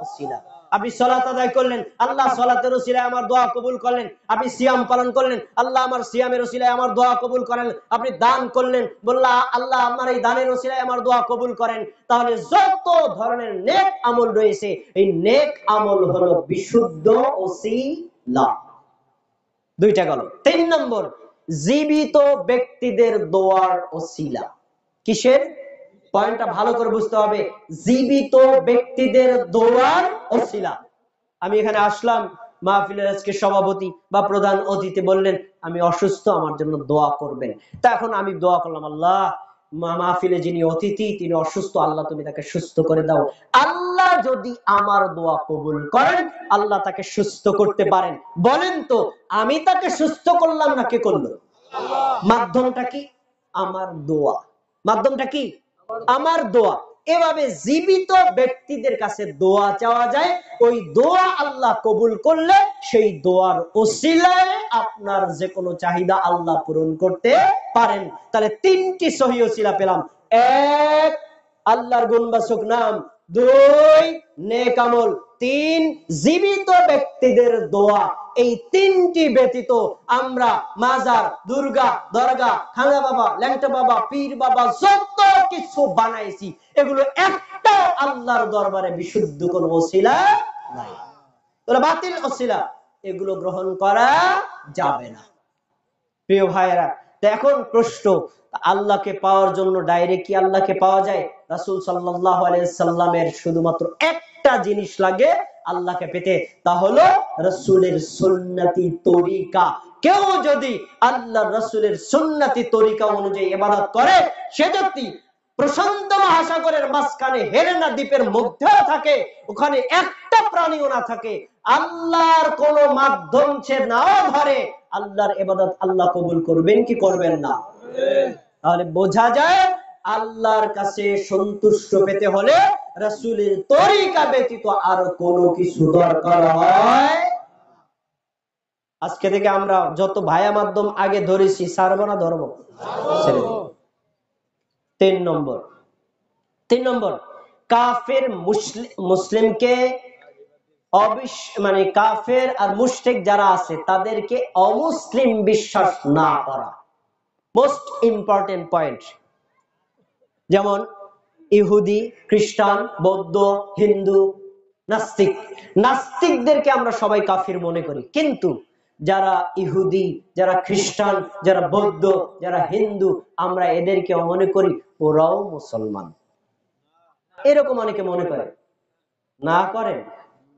ওসিলা। আপনি সালাত আদায় করলেন, আল্লাহ সালাতের ওসিলায় আমার দোয়া কবুল করলেন। আপনি সিয়াম পালন করলেন, আল্লাহ আমার সিয়ামের ওসিলায় আমার দোয়া কবুল করেন। আপনি দান করলেন, বললা আল্লাহ আমার এই দানের ওসিলায় আমার দোয়া কবুল করেন। তাহলে যত ধরনের নেক আমল রয়েছে, এই নেক আমল হলো বিশুদ্ধ ওসিলা। দুইটা গেল। 3 নম্বর, জীবিত ব্যক্তিদের দোয়ার ওসিলা। কিসের? পয়েন্টটা ভালো করে বুঝতে হবে। জীবিত ব্যক্তিদের দোয়ার ওসিলা। আমি এখানে আসলাম, মাহফিলের আজকে সভাপতি বা প্রধান অতিথি বললেন আমি অসুস্থ, আমার জন্য দোয়া করবেন। তা এখন আমি দোয়া করলাম, আল্লাহ মাহফিলে যিনি অতিথি তিনি অসুস্থ, আল্লাহ তুমি তাকে সুস্থ করে দাও। আল্লাহ যদি আমার দোয়া কবুল করেন, আল্লাহ তাকে সুস্থ করতে পারেন। বলেন তো আমি তাকে সুস্থ করলাম না কে করলো? মাধ্যমটা কি? আমার দোয়া। মাধ্যমটা কি? আমার দোয়া। এভাবে জীবিত ব্যক্তিদের কাছে দোয়া চাওয়া যায়। ওই দোয়া আল্লাহ কবুল করলে সেই দোয়ার ওসিলায় আপনার যে কোনো চাহিদা আল্লাহ পূরণ করতে পারেন। তাহলে 3টি সহি ওসিলা পেলাম। 1, আল্লাহর গুণবাচক নাম। 2, নেক আমল। 3, জীবিত ব্যক্তিদের দোয়া। এই 3টি ব্যতীত আমরা মাজার, দুর্গা, দরগা, খাঙ্গা বাবা, ল্যাংটা বাবা, পীর বাবা যত কিছু বানাইছি, এগুলো একটা আল্লাহর দরবারে বিশুদ্ধ কোন ওসিলা নাই। তোরা বাতিল ওসিলা, এগুলো গ্রহণ করা যাবে না। প্রিয় ভাইয়েরা, তো এখন প্রশ্ন, আল্লাহকে পাওয়ার জন্য ডাইরেক্ট কি আল্লাহকে পাওয়া যায়? রাসূল সাল্লাল্লাহু আলাইহি সাল্লামের শুধুমাত্র একটা জিনিস লাগে আল্লাহকে পেতে, তা হলো রাসূলের সুন্নতি তরিকা। কেউ যদি আল্লাহ রাসূলের সুন্নতি তরিকা অনুযায়ী ইবাদত করে, সে ব্যক্তি প্রশান্ত মহাসাগরের মাঝখানে হেলেনা দ্বীপের মধ্যে থাকে, ওখানে একটা প্রাণীও না থাকে, আল্লাহর কোন মাধ্যম সে নাও ধরে, আল্লাহর ইবাদত আল্লাহ কবুল করবেন কি করবেন না? তাহলে বোঝা যায় আল্লাহর কাছে সন্তুষ্ট পেতে হলে রাসূলের তরিকা ব্যতীত আর কোনো কিছু দরকার হয়। আজকে থেকে আমরা যত ভায়া মাধ্যম আগে ধরেছি, ছাড়বো না ধরবো? 3 নম্বর, কাফের মুসলিমকে মানে কাফের আর মুশরিক যারা আছে তাদেরকে অমুসলিম বিশ্বাস না করা। Most important point. যেমন ইহুদি, খ্রিস্টান, বৌদ্ধ, হিন্দু, নাস্তিকদেরকে আমরা সবাই কাফির মনে করি, কিন্তু যারা ইহুদি, যারা খ্রিস্টান, যারা বৌদ্ধ, যারা হিন্দু, আমরা এদেরকে মনে করি ওরাও মুসলমান। এরকম অনেকে মনে করে। না করেন,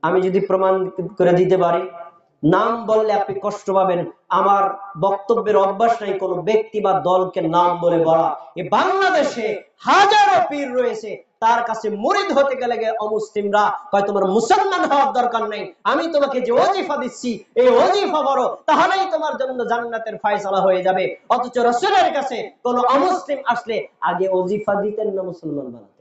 আমি যদি প্রমাণ করে দিতে পারি, নাম বললে আপনি কষ্ট পাবেন। আমার বক্তব্যের অভ্যাস নাই কোন ব্যক্তি বা দলকে নাম বলে বলা। এই বাংলাদেশে হাজারো পীর রয়েছে, তার কাছে মুরিদ হতে গেলে অমুসলিমরা কয় তোমার মুসলমান হওয়ার দরকার নেই, আমি তোমাকে যে ওজিফা দিচ্ছি এই ওজিফা করো, তাহলেই তোমার জন্য জান্নাতের ফয়সালা হয়ে যাবে। অথচ রাসূলের কাছে কোন অমুসলিম আসলে আগে ওজিফা দিতেন না মুসলমান বানাতেন।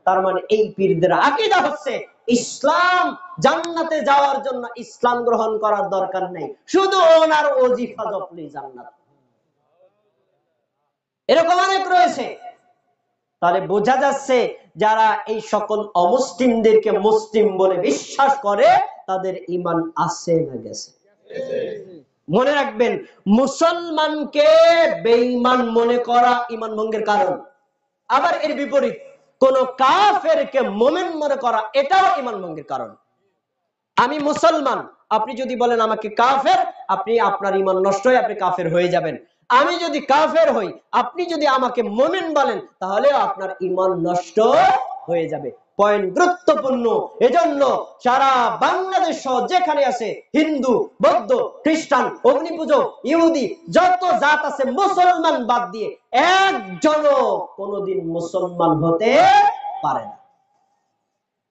তার মানে এই পীরদের আকীদা হচ্ছে ইসলাম, জান্নাতে যাওয়ার জন্য ইসলাম গ্রহণ করার দরকার নেই, শুধু ওনার ওজিফা জপলেই জান্নাত। এরকম অনেক রয়েছে। তাহলে বোঝা যাচ্ছে যারা এই সকল অমুসলিমদেরকে মুসলিম বলে বিশ্বাস করে তাদের ঈমান আছে না গেছে? মনে রাখবেন, মুসলমানকে বেঈমান মনে করা ঈমান ভঙ্গের কারণ। আবার এর বিপরীত কোন কাফেরকে মুমিন মনে করা, এটাও ঈমান ভঙ্গের কারণ। আমি মুসলমান, আপনি যদি বলেন আমাকে কাফের, আপনি আপনার ঈমান নষ্ট হয়ে আপনি কাফের হয়ে যাবেন। আমি যদি কাফের হই, আপনি যদি আমাকে মুমিন বলেন, তাহলে আপনার ঈমান নষ্ট হয়ে যাবে। পয়েন্ট গুরুত্বপূর্ণ। এজন্য সারা বাংলাদেশ যেখানে আছে হিন্দু, বৌদ্ধ, খ্রিস্টান, অগ্নিপূজক, ইহুদি, যত জাত আছে, মুসলমান বাদ দিয়ে একজনও কোনোদিন মুসলমান হতে পারে না।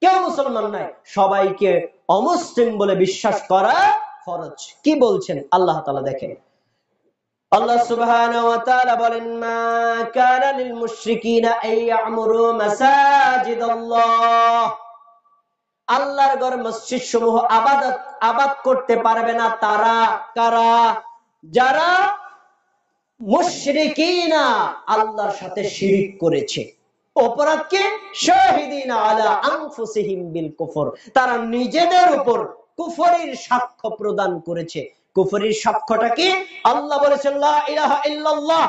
কেউ মুসলমান নাই, সবাইকে অমুসলিম বলে বিশ্বাস করা ফরজ। কি বলছেন আল্লাহ তাআলা দেখেন। আল্লাহ সুবহানাহু ওয়া তাআলা বলেন, মা কানা লিল মুশরিকিনা আইয়ামুরু মাসাজিদাল্লাহ। আল্লাহর ঘর মসজিদ সমূহ আবাদ করতে পারবে না তারা কারা? যারা মুশরিকিনা, আল্লাহর সাথে শিরিক করেছে। অপরাধ কি? শাহিদিনা আলা আনফুসিহিম বিল কুফর, তারা নিজেদের উপর কুফরের সাক্ষ্য প্রদান করেছে। কুফরের সাক্ষ্যটা কি? আল্লাহ বলেছেন লা ইলাহা ইল্লাল্লাহ,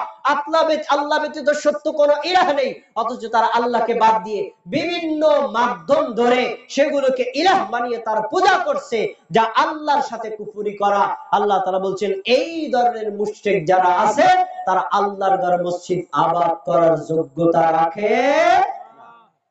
আল্লাহ ব্যতীত সত্য কোনো ইলাহ নেই, অথচ তারা আল্লাহকে বাদ দিয়ে বিভিন্ন মাধ্যম ধরে সেগুলোকে ইলাহ বানিয়ে তারা পূজা করছে, যা আল্লাহর সাথে কুফরি করা। আল্লাহ তাআলা বলছেন এই ধরনের মুশরিক যারা আছে তারা আল্লাহর ঘর মসজিদ আবাদ করার যোগ্যতা রাখে।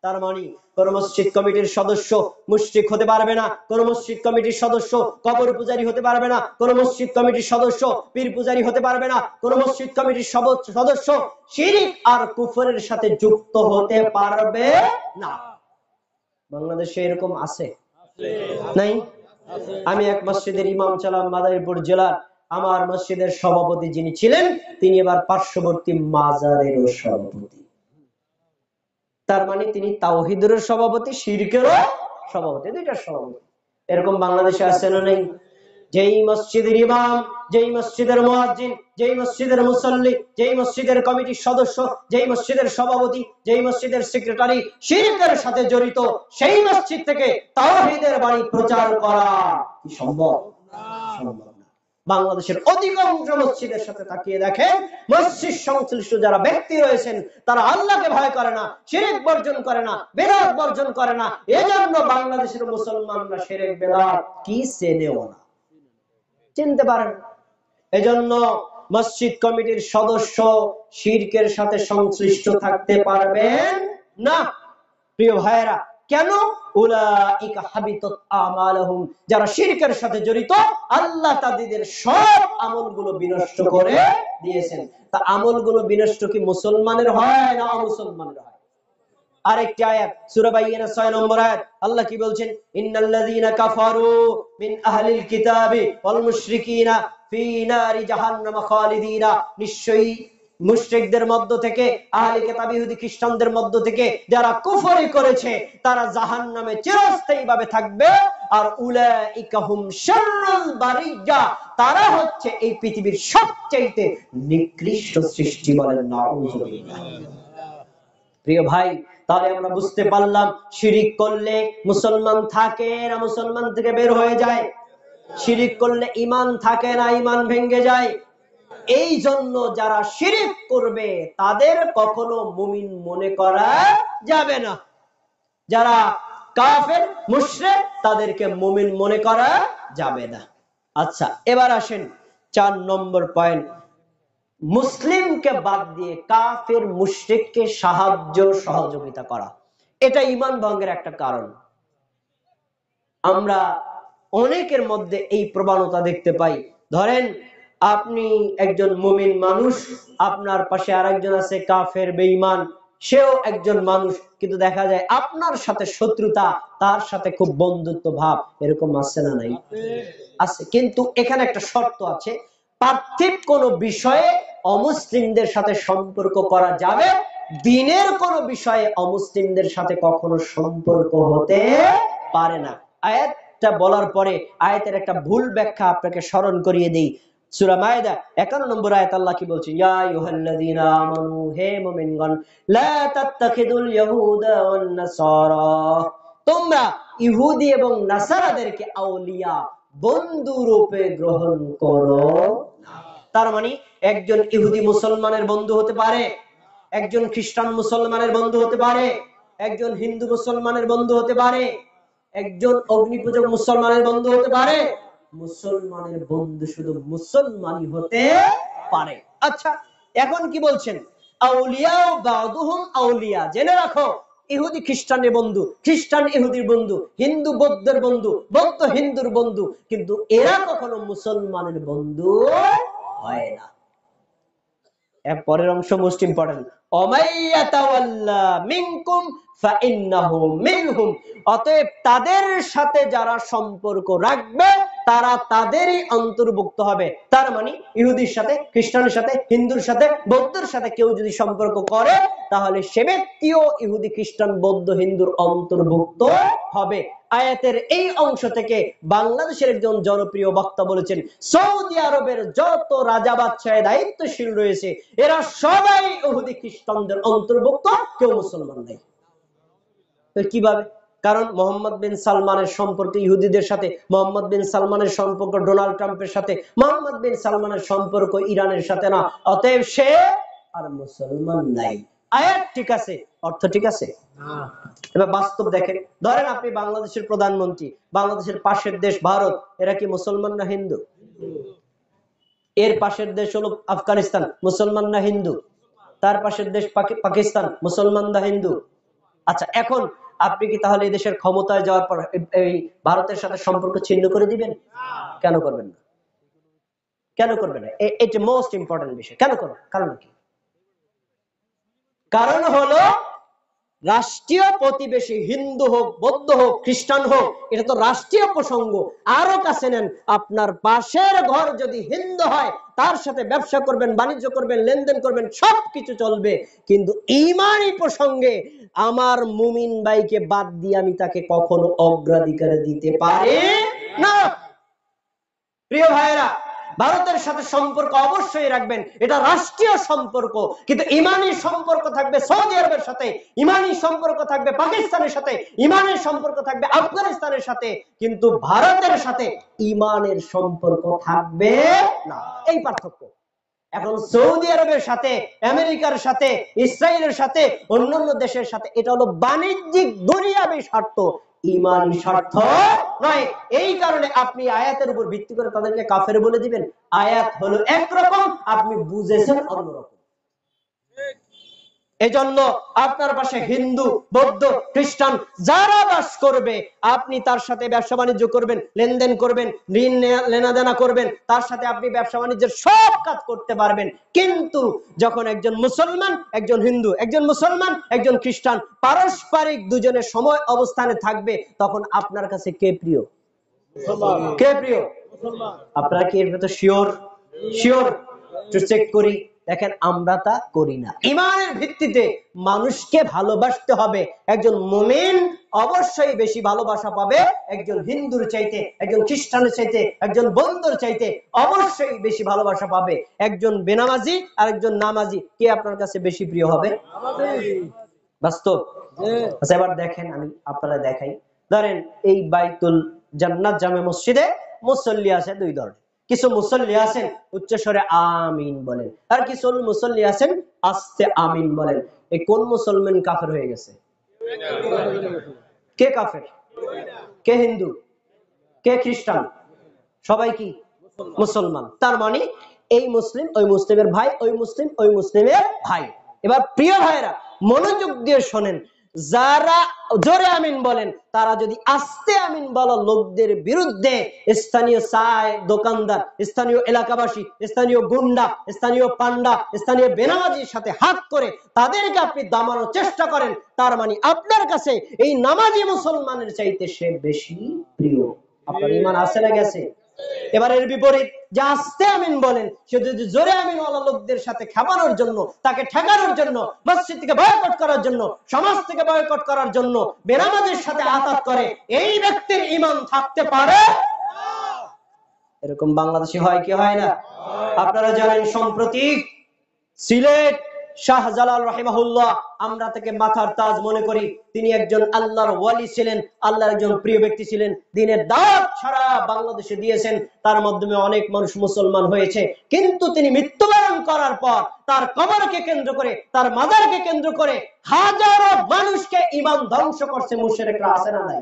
তার মানে কোন মসজিদ কমিটির সদস্য মুশরিক হতে পারবে না, কোন মসজিদ কমিটির সদস্য কবর পূজারী হতে পারবে না, কোন মসজিদ কমিটির সদস্য পীর পূজারী হতে পারবে না, কোন মসজিদ কমিটির সদস্য শিরক আর কুফরের সাথে যুক্ত হতে পারবে না। বাংলাদেশে এরকম আছে নাই? আমি এক মসজিদের ইমাম ছিলাম মাদারীপুর জেলার। আমার মসজিদের সভাপতি যিনি ছিলেন তিনি এবার পার্শ্ববর্তী মাজারেরও সভাপতি। তার মানে তিনি তাওহীদের সভাপতি, শিরকেরও সভাপতি, দুইটার সভাপতি। এরকম বাংলাদেশে আছে না নেই? যেই মসজিদের ইমাম, যেই মসজিদের মুয়াজ্জিন, যেই মসজিদের মুসল্লি, যেই মসজিদের কমিটির সদস্য, যেই মসজিদের সভাপতি, যেই মসজিদের সেক্রেটারি শিরকের সাথে জড়িত, সেই মসজিদ থেকে তাওহীদের বাণী প্রচার করা কি সম্ভব? সম্ভব না। বাংলাদেশের অধিকাংশ মসজিদের সাথে তাকিয়ে দেখেন, মসজিদ সংশ্লিষ্ট যারা ব্যক্তি রয়েছেন তারা আল্লাহকে ভয় করে না, শিরক বর্জন করে না, বেদাত বর্জন করে না। এজন্য বাংলাদেশের মুসলমানরা শিরক বেদাত কি চেনেও না, চিনতে পারেন। এজন্য মসজিদ কমিটির সদস্য শিরকের সাথে সংশ্লিষ্ট থাকতে পারবেন না। প্রিয় ভাইয়েরা, কেন? উলাইকা হাবিতাত আমালুহুম, যারা শিরকের সাথে জড়িত আল্লাহ তাদের সব আমলগুলো বিনষ্ট করে দিয়েছেন। তা আমলগুলো বিনষ্ট কি মুসলমানের হয় না অমুসলমানের হয়? আরেকটি আয়াত সূরা বাইয়িনা 6 নম্বর আয়াত, আল্লাহ কি বলছেন? ইন্নাল্লাযীনা কাফারু মিন আহলিল কিতাবি ওয়াল মুশরিকিনা ফি নারি জাহান্নাম খালিদিনা, নিশ্চয়ই মুশরিকদের মধ্য থেকে, আহলে কিতাব ইহুদি খ্রিস্টানদের মধ্য থেকে যারা কুফরি করেছে তারা জাহান্নামে চিরস্থায়ীভাবে থাকবে। আর উলাইকা হুম শাররুল বারিয়া, তারা হচ্ছে এই পৃথিবীর সবচেয়ে নিকৃষ্ট সৃষ্টি। বলেন নাউযুবিল্লাহ। প্রিয় ভাই, তাহলে আমরা বুঝতে পারলাম শিরিক করলে মুসলমান থাকে না মুসলমান থেকে বের হয়ে যায়? শিরিক করলে ঈমান থাকে না ঈমান ভেঙে যায়? এই জন্য যারা শিরিক করবে তাদের কখনো মুমিন মনে করা যাবে না। যারা কাফের মুশরিক তাদেরকে মুমিন মনে করা যাবে না। আচ্ছা, এবার আসেন 4 নম্বর পয়েন্ট, মুসলিমকে বাদ দিয়ে কাফের মুশরিককে সাহায্য সহযোগিতা করা। এটা ঈমান ভঙ্গের একটা কারণ। আমরা অনেকের মধ্যে এই প্রবণতা দেখতে পাই। ধরেন আপনি একজন মুমিন মানুষ, আপনার পাশে আরেকজন আছে কাফের বেঈমান, সেও একজন মানুষ, কিন্তু দেখা যায় আপনার সাথে শত্রুতা, তার সাথে খুব বন্ধুত্ব ভাব। এরকম আছে না নাই? আছে। কিন্তু এখানে একটা শর্ত আছে, পার্থিব কোন বিষয়ে অমুসলিমদের সাথে সম্পর্ক করা যাবে, দ্বীনের কোন বিষয়ে অমুসলিমদের সাথে কখনো সম্পর্ক হতে পারে না। আয়াতটা বলার পরে আয়াতের একটা ভুল ব্যাখ্যা আপনাকে স্মরণ করিয়ে দেই। সূরা মায়েদা 51 নম্বর আয়াত আল্লাহ কি বলছে? ইয়া আইয়ুহাল্লাযীনা আমানু, হে মুমিনগণ, লা তাত্তাখিদুল ইয়াহুদা ওয়ান নাসারা, তোমরা ইহুদি এবং নাসারাদেরকে আউলিয়া, বন্ধু রূপে গ্রহণ করো না। তার মানে একজন ইহুদি মুসলমানের বন্ধু হতে পারে, একজন খ্রিস্টান মুসলমানের বন্ধু হতে পারে, একজন হিন্দু মুসলমানের বন্ধু হতে পারে, একজন অগ্নিপূজক মুসলমানের বন্ধু হতে পারে। মুসলমানের বন্ধু শুধু মুসলমানই হতে পারে। আচ্ছা, এখন কি বলছেন? আউলিয়া বাদুহুম আউলিয়া, জেনে রাখো ইহুদি খ্রিস্টানের বন্ধু, খ্রিস্টান ইহুদির বন্ধু, হিন্দু বৌদ্ধের বন্ধু, বৌদ্ধ হিন্দুর বন্ধু, কিন্তু এরা কখনো মুসলমানের বন্ধু হয় না। এর পরের অংশ মোস্ট ইম্পর্টেন্ট, ওমাইয়াতাওয়াল্লা মিনকুম ফাইন্নাহু মিনহুম, অতএব তাদের সাথে যারা সম্পর্ক রাখবে তারা তাদেরই অন্তর্ভুক্ত হবে। তার মানে ইহুদির সাথে, খ্রিস্টানের সাথে, হিন্দুর সাথে, বৌদ্ধের সাথে কেউ যদি সম্পর্ক করে তাহলে সে ব্যক্তিও ইহুদি, খ্রিস্টান, বৌদ্ধ, হিন্দুর অন্তর্ভুক্ত হবে। আয়াতের এই অংশ থেকে বাংলাদেশের একজন জনপ্রিয় বক্তা বলেছেন, সৌদি আরবের যত রাজা বাদশাহ দায়িত্বশীল রয়েছে এরা সবাই ইহুদি খ্রিস্টানদের অন্তর্ভুক্ত, কেউ মুসলমান নেই। কিভাবে? কারণ মোহাম্মদ বিন সালমানের সম্পর্ক ইহুদিদের সাথে, মোহাম্মদ বিন সালমানের সম্পর্ক ডোনাল্ড ট্রাম্পের সাথে, মোহাম্মদ বিন সালমানের সম্পর্ক ইরানের সাথে না, অতএব সে আর মুসলমান নাই। আয়াত ঠিক আছে, অর্থ ঠিক আছে। এবার বাস্তব দেখেন, ধরেন আপনি বাংলাদেশের প্রধানমন্ত্রী, বাংলাদেশের পাশের দেশ ভারত, এরা কি মুসলমান না হিন্দু? এর পাশের দেশ হলো আফগানিস্তান, মুসলমান না হিন্দু? তার পাশের দেশ পাকিস্তান, মুসলমান না হিন্দু? আচ্ছা, এখন আপনি কি তাহলে এই দেশের ক্ষমতায় যাওয়ার পর এই ভারতের সাথে সম্পর্ক ছিন্ন করে দিবেন? কেন করবেন না? কেন করবেন না? এটা মোস্ট ইম্পর্টেন্ট বিষয়। কেন করবেন? কারণ কি? কারণ হলো রাষ্ট্রীয় প্রতিবেশী, হিন্দু হোক, বৌদ্ধ হোক, খ্রিস্টান হোক, এটা তো রাষ্ট্রীয় প্রসঙ্গ। আরো কাছে নেন, আপনার পাশের ঘর যদি হিন্দু হয় তার সাথে ব্যবসা করবেন, বাণিজ্য করবেন, লেনদেন করবেন, সবকিছু চলবে, কিন্তু ঈমানি প্রসঙ্গে আমার মুমিন ভাইকে বাদ দিয়ে আমি তাকে কখনো অগ্রাধিকার দিতে পারি না। প্রিয় ভাইরা, ভারতের সাথে সম্পর্ক অবশ্যই রাখবেন, এটা রাষ্ট্রীয় সম্পর্ক, কিন্তু ইমানি সম্পর্ক থাকবে সৌদি আরবের সাথে, ইমানি সম্পর্ক থাকবে পাকিস্তানের সাথে, ইমানের সম্পর্ক থাকবে আফগানিস্তানের সাথে, কিন্তু ভারতের সাথে ইমানের সম্পর্ক থাকবে না। এই পার্থক্য। এখন সৌদি আরবের সাথে, আমেরিকার সাথে, ইসরায়েলের সাথে, অন্যান্য দেশের সাথে এটা হলো বাণিজ্যিক দুনিয়াবি স্বার্থ, ঈমানি স্বার্থ নয়। এই কারণে আপনি আয়াতের উপর ভিত্তি করে তাদেরকে কাফের বলে দিবেন। আয়াত হলো একরকম, আপনি বুঝেছেন অন্যরকম। এজন্য আপনার পাশে হিন্দু, বৌদ্ধ, খ্রিস্টান যারা বাস করবে, আপনি তার সাথে ব্যবসা বাণিজ্য করবেন, লেনদেন করবেন, ঋণ লেনাদেনা করবেন, তার সাথে আপনি ব্যবসা বাণিজ্যের সব কাজ করতে পারবেন। কিন্তু যখন একজন মুসলমান, একজন হিন্দু, একজন মুসলমান, একজন খ্রিস্টান পারস্পরিক দুজনের সময় অবস্থানে থাকবে, তখন আপনার কাছে কে প্রিয়? কে প্রিয়? আপনারা কি এর ভেতর শিওর? শিওর? একটু চেক করি। দেখেন, আমরা তা করি না। ঈমানের ভিত্তিতে মানুষকে ভালোবাসতে হবে। একজন মুমিন অবশ্যই বেশি ভালোবাসা পাবে একজন হিন্দুর চাইতে, একজন খ্রিস্টানের চাইতে, একজন বৌদ্ধর চাইতে অবশ্যই বেশি ভালোবাসা পাবে। একজন বেনামাজি আর একজন নামাজি, কে আপনার কাছে বেশি প্রিয় হবে? বাস্তব। আচ্ছা, এবার দেখেন, আমি আপনারা দেখাই। ধরেন এই বাইতুল জান্নাত জামে মসজিদে মুসল্লি আছে দুই ধরনের। কিছু মুসল্লি আছেন উচ্চস্বরে আমিন বলেন, আর কিছু মুসল্লি আছেন আস্তে আমিন বলেন। এই কোন মুসলমান কাফের হয়ে গেছে? কে কাফের? কে হিন্দু? কে খ্রিস্টান? সবাই কি মুসলমান। তার মানে এই মুসলিম ওই মুসলিমের ভাই, ওই মুসলিম ওই মুসলিমের ভাই। এবার প্রিয় ভাইরা, মনোযোগ দিয়ে শোনেন, যারা জোরে আমিন বলেন তারা যদি আস্তে আমিন বলা লোকদের বিরুদ্ধে স্থানীয় চায় দোকানদার, স্থানীয় এলাকাবাসী, স্থানীয় গুন্ডা, স্থানীয় পান্ডা, স্থানীয় বেনামাজির সাথে হাত করে তাদেরকে আপনি দামানোর চেষ্টা করেন, তার মানে আপনার কাছে এই নামাজি মুসলমানের চাইতে সে বেশি প্রিয়। আপনার ঈমান আছে না গেছে? এবার এর বিপরীত, যে আস্তে আমিন বলেন সে যদি জোরে আমিন ওয়ালা লোকদের সাথে খাবানোর জন্য, তাকে ঠেকানোর জন্য, মসজিদ থেকে বয়কট করার জন্য, সমাজ থেকে বয়কট করার জন্য বেনামাজের সাথে আঘাত করে, এই ব্যক্তির ঈমান থাকতে পারে? এরকম বাংলাদেশে হয় কি হয় না? আপনারা জানেন, সম্প্রতি সিলেট শাহজালাল রাহিমাহুল্লাহ, আমরা তাকে মাথার তাজ মনে করি, তিনি একজন আল্লাহর ওয়ালি ছিলেন, আল্লাহর একজন প্রিয় ব্যক্তি ছিলেন, দিনের দাওয়াত সারা বাংলাদেশে দিয়েছেন, তার মাধ্যমে অনেক মানুষ মুসলমান হয়েছে। কিন্তু তিনি মৃত্যুবরণ করার পর তার কবরকে কেন্দ্র করে, তার মাজারকে কেন্দ্র করে হাজারো মানুষকে ঈমান ধ্বংস করছে মুশরিকরা। আছে না নাই?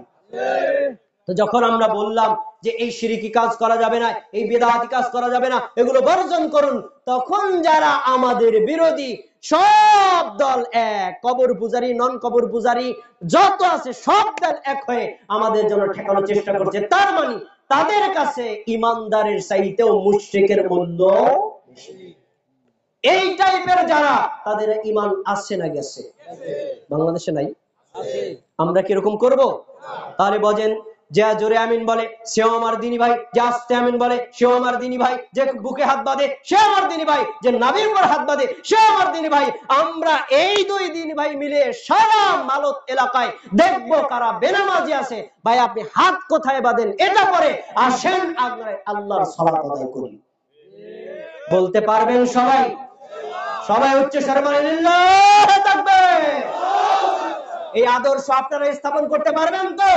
তো যখন আমরা বললাম যে এই শিরকি কাজ করা যাবে না, এই বিদআতি কাজ করা যাবে না, এগুলো বর্জন করুন, তখন যারা আমাদের বিরোধী সব দল এক, কবর পূজারী, নন কবর পূজারী যত আছে সব দল এক হয়ে আমাদের জন্য ঠেকানোর চেষ্টা করছে। তার মানে তাদের কাছে ইমানদারের চাইতেও মুশরিকের মূল্য বেশি। এই টাইপের যারা, তাদের ঈমান আসছে না গেছে? বাংলাদেশে নাই। আমরা কি এরকম করব? তাহলে বলেন, যে জোরে আমিন বলে সেও আমার দিনী ভাই, যে আস্তে আমিন বলে সেও আমার দিনী ভাই, যে বুকে হাত বাঁধে সে আমার দিনী ভাই, যে নাভির উপর হাত বাঁধে সে আমার দিনী ভাই। আমরা এই দুই দিনী ভাই মিলে সারা মালত এলাকায় দেখবো কারা বেনামাজি আছে। ভাই আপনি হাত কোথায় বাঁধেন এটা পরে আসেন আমরা আল্লাহর সালাত আদায় করি। বলতে পারবেন সবাই? সবাই উচ্চ স্বরে বলেন আল্লাহু তাকবীর। এই আদর্শ আপনারা স্থাপন করতে পারবেন তো?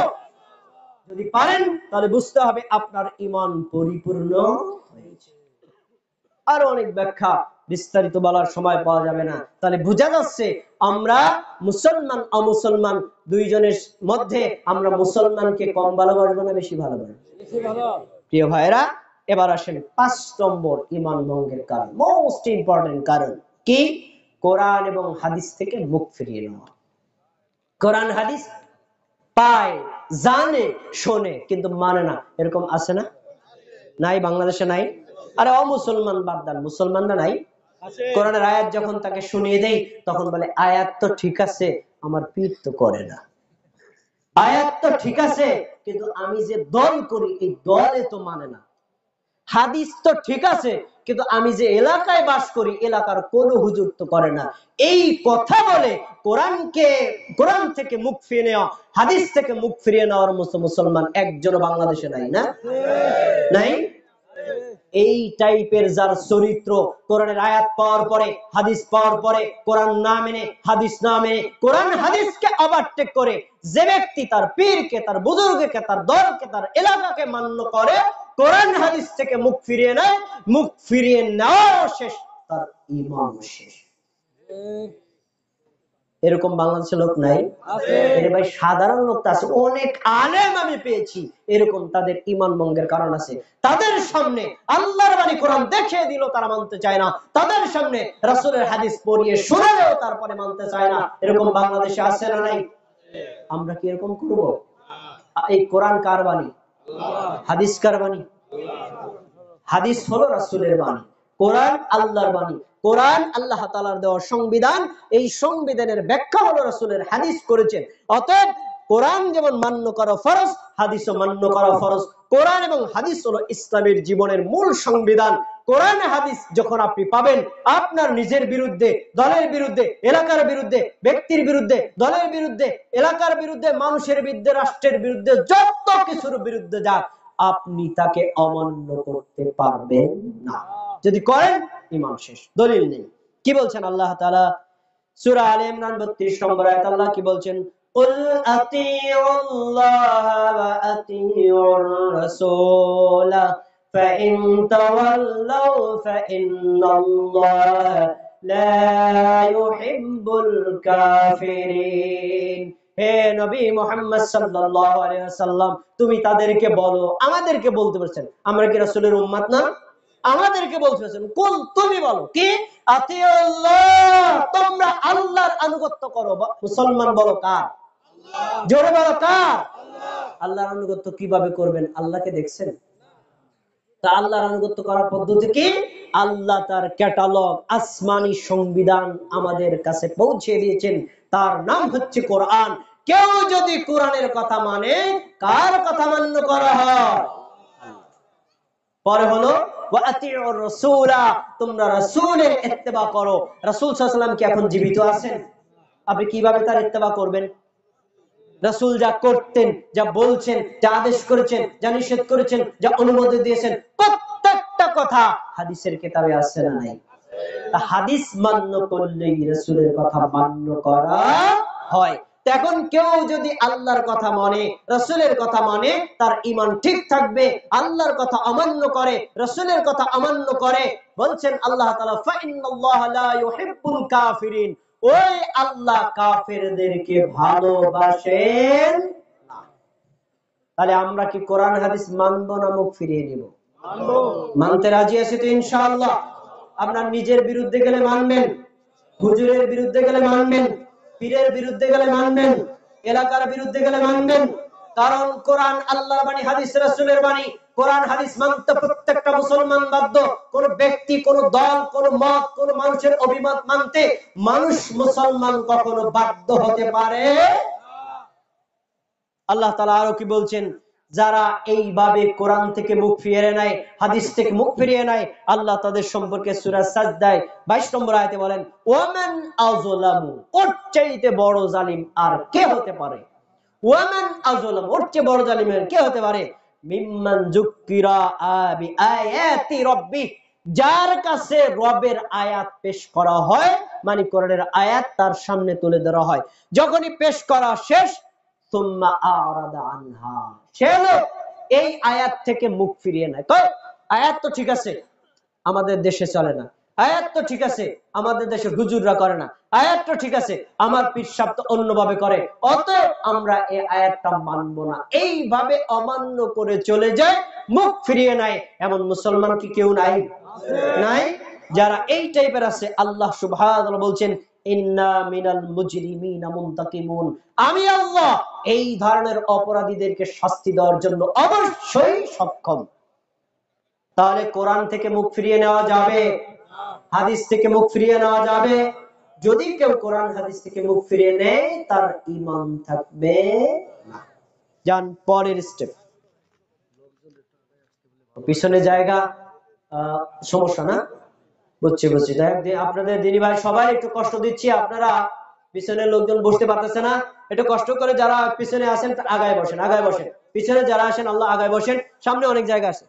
যদি পারেন তাহলে বুঝতে হবে আপনার ঈমান পরিপূর্ণ হয়েছে। আরো অনেক ব্যাখ্যা বিস্তারিত বলার সময় পাওয়া যাবে না। তাহলে বোঝা যাচ্ছে আমরা মুসলমান অমুসলমান দুইজনের মধ্যে আমরা মুসলমানকে কম ভালোবাসবো না বেশি ভালোবাসবো? প্রিয় ভাইরা, এবার আসেন 5 নম্বর ঈমান ভঙ্গের কারণ, মোস্ট ইম্পর্টেন্ট কারণ কি? কোরআন এবং হাদিস থেকে মুখ ফিরিয়ে নেওয়া। কোরআন হাদিস পায়, জানে, শোনে কিন্তু মানে না, এরকম আছে না? নাই? বাংলাদেশে নাই? আরে অমুসলমান বাদ দেন, মুসলমানরা নাই? কোরআনের আয়াত যখন তাকে শুনিয়ে দেই তখন বলে আয়াত তো ঠিক আছে, আমার পিঠ তো করে না। আয়াত তো ঠিক আছে কিন্তু আমি যে দল করি এই দলে তো মানে না। হাদিস তো ঠিক আছে কিন্তু আমি যে এলাকায় বাস করি এলাকার কোন হুজুর তো করে না। এই কথা বলে কোরআন থেকে মুখ ফিরিয়ে নেওয়া, হাদিস থেকে মুখ ফিরিয়ে নেওয়ার মতো মুসলমান একজনও বাংলাদেশে নাই, না? নাই? এই টাইপের যার চরিত্র কোরআনের আয়াত পাওয়ার পরে, হাদিস পাওয়ার পরে কোরআন না মেনে, হাদিস না মেনে, কোরআন হাদিসকে ওভারটেক করে যে ব্যক্তি তার পীরকে, তার বুজুর্গকে, তার দলকে, তার এলাকাকে মান্য করে, কোরআন হাদিস থেকে মুখ ফিরিয়ে নেয়, মুখ ফিরিয়ে নেওয়া শেষ, তার ঈমান শেষ। এরকম বাংলাদেশের লোক নাই? আরে ভাই সাধারণ লোক আছে, অনেক আলেম আমি পেয়েছি এরকম, তাদের ঈমান ভঙ্গের কারণ আছে। তাদের সামনে আল্লাহর বাণী কোরআন দেখিয়ে দিল তারা মানতে চায় না, তাদের সামনে রাসূলের হাদিস পড়িয়ে শোনালেও তারপরে মানতে চায় না। এরকম বাংলাদেশে আছে না নাই? আমরা কি এরকম করব? এই কোরআন কার বাণী? হাদিস কার বাণী? হাদিস হলো রাসূলের বাণী, কোরআন আল্লাহর বাণী। কোরআন আল্লাহ তাআলার দেওয়া সংবিধান, এই সংবিধানের ব্যাখ্যা হলো রাসূলের হাদিস করেছেন। অতএব কোরআন যেমন মান্য করা ফরজ, হাদিসও মান্য করা ফরজ। কোরআন এবং হাদিস হলো ইসলামের জীবনের মূল সংবিধান। কোরআন হাদিস যখন আপনি পাবেন, আপনার নিজের বিরুদ্ধে, দলের বিরুদ্ধে, এলাকার বিরুদ্ধে, ব্যক্তির বিরুদ্ধে, দলের বিরুদ্ধে, এলাকার বিরুদ্ধে, মানুষের বিরুদ্ধে, রাষ্ট্রের বিরুদ্ধে, যত কিছুর বিরুদ্ধে যাক, আপনি তাকে অমান্য করতে পারবেন না। যদি করেন ঈমান শেষ। দলিল নেই। কি বলছেন আল্লাহ তাআলা? সূরা আলে ইমরান 32 নম্বর আয়াত আল্লাহ কি বলছেন? কুল আতিউল্লাহ ওয়া আতিউর রাসূল ফাইন তাওয়াল্লাউ ফাইন্নাল্লাহ লা ইউহিব্বুল কাফিরিন। হে নবী মুহাম্মদ সাল্লাল্লাহু আলাইহি ওয়াসাল্লাম, তুমি তাদেরকে বলো, আমাদেরকে বলতে বলছেন, আমরা কি রাসূলের উম্মত না? আমাদেরকে বলতেছেন কুল, তুমি বলো কি? আতিউল্লাহ, তোমরা আল্লাহর আনুগত্য করো। মুসলমান বলো কার? জোরে বলো কার? আল্লাহর আনুগত্য কিভাবে করবেন? আল্লাহকে দেখছেন? তা আল্লাহর আনুগত্য করার পদ্ধতি কি? আল্লাহ তার ক্যাটালগ, আসমানি সংবিধান আমাদের কাছে পৌঁছে দিয়েছেন, তার নাম হচ্ছে কোরআন। কেউ যদি কোরআনের কথা মানে, কার কথা মান্য করা হয়? পরে হলো ওয়া আতিউর রাসূলা, তোমরা রাসূলের ইত্তেবা করো। রাসূল সাল্লাল্লাহু আলাইহি ওয়াসাল্লাম কি এখন জীবিত আছেন? আপনি কিভাবে তার ইত্তেবা করবেন? রাসূল যা করতেন, যা বলছেন, যা আদেশ করেছেন, যা নিষেধ করেছেন, যা অনুমতি দিয়েছেন, প্রত্যেকটা কথা হাদিসের কিতাবে আছে না নাই? হাদিস মান্য করলেই রাসূলের কথা মান্য করা হয়। এখন কেউ যদি আল্লাহর কথা মানে, রাসূলের কথা মানে, তার ঈমান ঠিক থাকবে। আল্লাহর কথা অমান্য করে, রাসূলের কথা অমান্য করে, বলছেন আল্লাহ তাআলা ফাইন্নাল্লাহা লা ইউহিব্বুল কাফিরিন, ওই আল্লাহ কাফেরদেরকে ভালোবাসেন না। তাহলে আমরা কি কোরআন হাদিস মানব না মুখ ফিরিয়ে নিব? মানব। মানতে রাজি আছি তো ইনশাআল্লাহ? আপনার নিজের বিরুদ্ধে গেলে মানবেন, হুজুরের বিরুদ্ধে গেলে মানবেন, পীরের বিরুদ্ধে গেলে মানবেন, এলাকার বিরুদ্ধে গেলে মানবেন। কারণ কোরআন আল্লাহর বাণী, হাদিস রাসূলের বাণী। কোরআন হাদিস মানতে প্রত্যেকটা মুসলমান বাধ্য। কোন ব্যক্তি, কোন দল, কোন মত, কোন মানুষের অভিমত মানতে মানুষ, মুসলমান কখনো বাধ্য হতে পারে। আল্লাহ তাআলা আরো কি বলছেন? যারা এইভাবে কোরআন থেকে মুখ ফিরিয়ে নেয়, হাদিস থেকে মুখ ফিরিয়ে নেয়, আল্লাহ তাদের সম্পর্কে সূরা সাজদায় 22 নম্বর আয়াতে বলেন, ওয়ামান আযলামু, ওর চাইতে বড় জালিম আর কে হতে পারে? ওয়ামান আযলাম, ওর চেয়ে বড় জালিম আর কে হতে পারে? মিম্মান যুক্কিরা বিআয়াতি রাব্বি, যার কাছে রবের আয়াত পেশ করা হয়, মানে কোরআনের আয়াত তার সামনে তুলে ধরা হয়, যখনই পেশ করা শেষ, সুম্মা আরাদা আনহা, সে লোক এই আয়াত থেকে মুখ ফিরিয়ে নেয়। কয় আয়াত তো ঠিক আছে, আমাদের দেশে চলে না, আয়াত তো ঠিক আছে, আমাদের দেশে হুজুররা করে না, আয়াত তো ঠিক আছে, আমার পীর সাহেব তো অন্যভাবে করে, অতএব আমরা এই আয়াতটা মানব না। এইভাবে অমান্য করে চলে যায়, মুখ ফিরিয়ে নেয়, এমন মুসলমান কি কেউ নাই? নাই। যারা এই টাইপের আছে, আল্লাহ সুবহানাহু ওয়া তাআলা বলছেন, ইন্না মিনাল মুজরিমিনা মুনতাকিমুন, আমি আল্লাহ এই ধরনের অপরাধীদেরকে শাস্তি দেওয়ার জন্য অবশ্যই সক্ষম। তাহলে কোরআন থেকে মুখ ফিরিয়ে নেওয়া যাবে, হাদিস থেকে মুখ ফিরিয়ে নেওয়া যাবে। যদি কেউ কোরআন হাদিস থেকে মুখ ফিরিয়ে নেয়, তার ঈমান থাকবে না। যান পরের স্টেপ। পিছনে জায়গা সমস্যা না? বুঝছি। আপনাদের দিনী ভাই সবাই একটু কষ্ট দিচ্ছি, আপনারা পিছনের লোকজন বসতে পারতেছে না, একটু কষ্ট করে যারা পিছনে আসেন আগায় বসেন, আগায় বসেন। পিছনে যারা আসেন আল্লাহ আগায় বসেন, সামনে অনেক জায়গা আছে।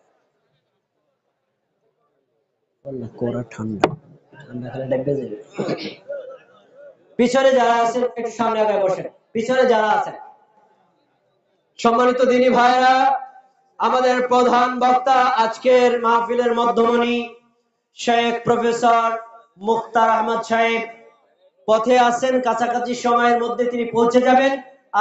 পিছনে যারা আছেন একটু সামনে আগায় বসেন, পিছনে যারা আছেন। সম্মানিত দিনী ভাইরা, আমাদের প্রধান বক্তা আজকের মাহফিলের মধ্যমণি শেখ প্রফেসর মুখতার আহমদ সাহেব পথে আছেন, কাছাকাছি সময়ের মধ্যে তিনি পৌঁছে যাবেন,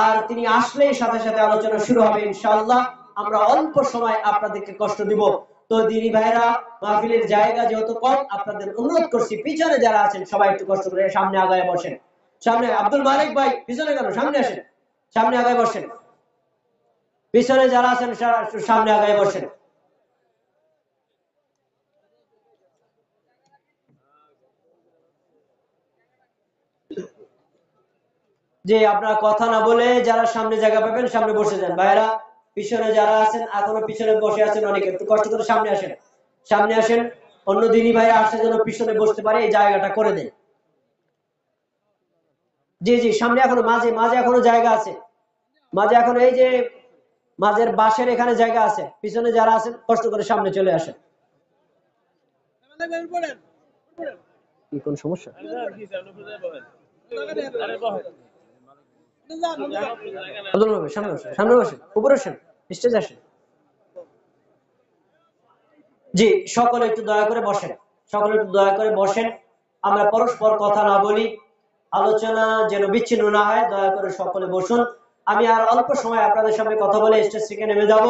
আর তিনি আসলেই সাথে সাথে আলোচনা শুরু হবে ইনশাআল্লাহ। আমরা অল্প সময় আপনাদেরকে কষ্ট দিব। তো দিনী ভাইরা, মাহফিলের জায়গা যেহেতু কম, আপনাদের অনুরোধ করছি পিছনে যারা আছেন সবাই একটু কষ্ট করে সামনে আগায় বসেন। সামনে আব্দুল মালিক ভাই, পিছনে কেন, সামনে আসেন, সামনে আগায় বসেন। পিছনে যারা আছেন সামনে আগায় বসেন। যে আপনারা কথা না বলে যারা সামনে জায়গা পাবেন সামনে বসে যান। ভাইরা পিছনে যারা আছেন, এখনো পিছনে বসে আছেন অনেকে, একটু কষ্ট করে সামনে আসেন, সামনে আসেন। অন্য দিনী ভাইরা আসে যেন পিছনে বসতে পারে, এই জায়গাটা করে দেন। জি জি, সামনে এখনো মাঝে মাঝে এখনো জায়গা আছে, মাঝে এখন এই যে মাঝের বাঁশের এখানে জায়গা আছে। পিছনে যারা আছেন কষ্ট করে সামনে চলে আসেন। কি কোন সমস্যা? সামনে বসেন, উপরে আসেন, স্টেজে আসেন। জি, সকলে একটু দয়া করে বসেন, সকলে একটু দয়া করে বসেন। আমরা পরস্পর কথা না বলি, আলোচনা যেন বিচ্ছিন্ন না হয়, দয়া করে সকলে বসুন। আমি আর অল্প সময় আপনাদের সামনে কথা বলে স্টেজ থেকে নেমে যাব।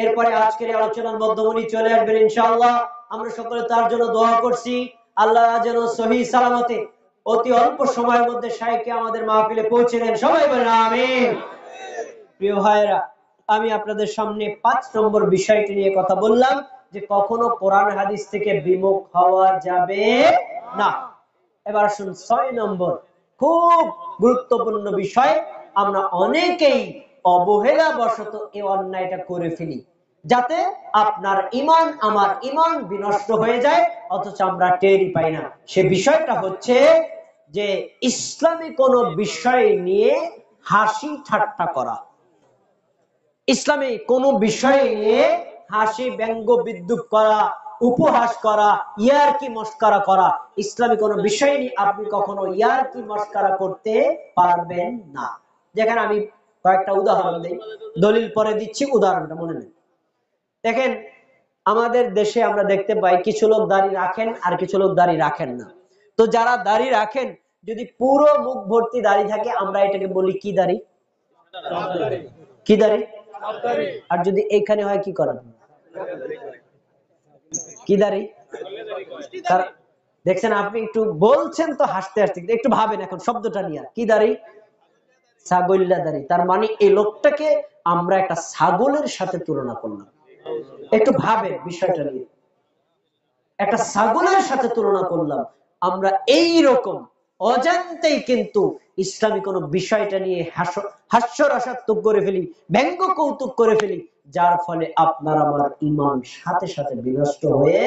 এরপরে আজকের আলোচনার মধ্যমণি চলে আসবেন ইনশাআল্লাহ। আমরা সকলে তার জন্য দোয়া করছি, আল্লাহ যেন সহিহ সালামতে অতি অল্প সময়ের মধ্যে শাইখকে আমাদের মাহফিলে পৌঁছে দেন। সবাই বলেন আমিন। প্রিয় ভাইরা, আমি আপনাদের সামনে 5 নম্বর বিষয়টি নিয়ে কথা বললাম, যে কখনো কোরআন হাদিস থেকে বিমুখ হওয়া যাবে না। এবার আসুন 6 নম্বর, খুব গুরুত্বপূর্ণ বিষয়। আমরা অনেকেই অবহেলা বশত এই অন্যায়টা করে ফেলি, যাতে আপনার ঈমান আমার ঈমান বিনষ্ট হয়ে যায়, অথচ আমরা টেরই পাই না। সে বিষয়টা হচ্ছে যে ইসলামী কোন বিষয় নিয়ে হাসি ঠাট্টা করা, ইসলামী কোন বিষয় নিয়ে হাসি ব্যঙ্গ বিদ্রুপ করা, উপহাস করা, ইয়ারকি মস্কারা করা। ইসলামী কোন বিষয় নিয়ে আপনি কখনো ইয়ারকি মস্কারা করতে পারবেন না। যেখানে আমি কয়েকটা উদাহরণ দিই, দলিল পরে দিচ্ছি, উদাহরণটা মনে নেই। দেখেন, আমাদের দেশে আমরা দেখতে পাই কিছু লোক দাড়ি রাখেন আর কিছু লোক দাড়ি রাখেন না। তো যারা দাড়ি রাখেন, যদি পুরো মুখ ভর্তি দাড়ি থাকে, আমরা এটাকে বলি কি দাড়ি? কি দাড়ি? আর যদি এইখানে হয় কি করেন? কি দাড়ি? দেখছেন, আপনি একটু বলছেন তো হাসতে হাসতে, একটু ভাবেন এখন শব্দটা নিয়ে। কি দাড়ি? ছাগল্লা দাড়ি। তার মানে এই লোকটাকে আমরা একটা ছাগলের সাথে তুলনা করলাম। একটু ভাবেন বিষয়টা নিয়ে, একটা ছাগলের সাথে তুলনা করলাম আমরা। এই রকম অজান্তেই কিন্তু ইসলামী কোন বিষয়টা নিয়ে হাস্যরসাত্মক করে ফেলি, ব্যঙ্গ কৌতুক করে ফেলি। যার ফলে আপনার আমার ঈমান সাথে সাথে বিনষ্ট হয়ে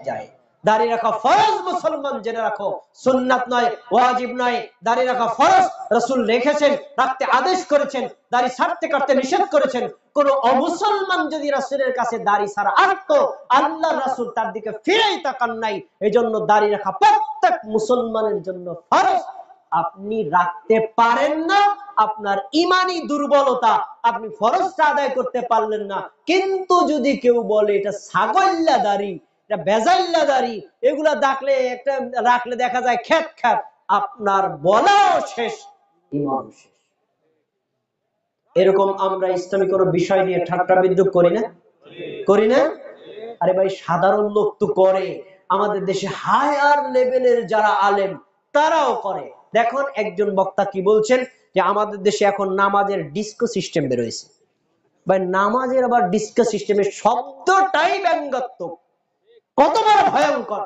যায়। দাড়ি রাখা ফরজ, মুসলমান জেনে রাখো, সুন্নাত নয়, ওয়াজিব নয়। দাড়ি রাখা ফরজ, রাসূল রেখেছেন, রাখতে আদেশ করেছেন, দাড়ি ছাড়তে কাটতে নিষেধ করেছেন। কোন অমুসলমান যদি রাসূলের কাছে দাড়ি ছাড়া আসতো, আল্লাহ রাসূল তার দিকে ফিরেই তাকান নাই। এজন্য দাড়ি রাখা প্রত্যেক মুসলমানের জন্য ফরজ। আপনি রাখতে পারেন না, আপনার ইমানি দুর্বলতা, আপনি ফরজটা আদায় করতে পারলেন না। কিন্তু যদি কেউ বলে এটা ছাগল্লা দাড়ি, এটা বেজাল্লা দাড়ি, এগুলা দেখলে একটা রাখলে দেখা যায় খ্যাত খ্যাত, আপনার বলাও শেষ, ইমান শেষ। এরকম আমরা ইসলামী কোন বিষয় নিয়ে ঠাট্টা বিদ্রুপ করি না? করি না? আরে ভাই, সাধারণ লোক তো করে, আমাদের দেশে হায়ার লেভেলের যারা আলেম তারাও করে। দেখুন একজন বক্তা কি বলছেন, যে আমাদের দেশে এখন নামাজের ডিস্কো সিস্টেম বেরোয়েছে। ভাই, নামাজের আবার ডিস্কো সিস্টেমের শব্দটাই ব্যঙ্গাত্মক, কত বড় ভয়ঙ্কর।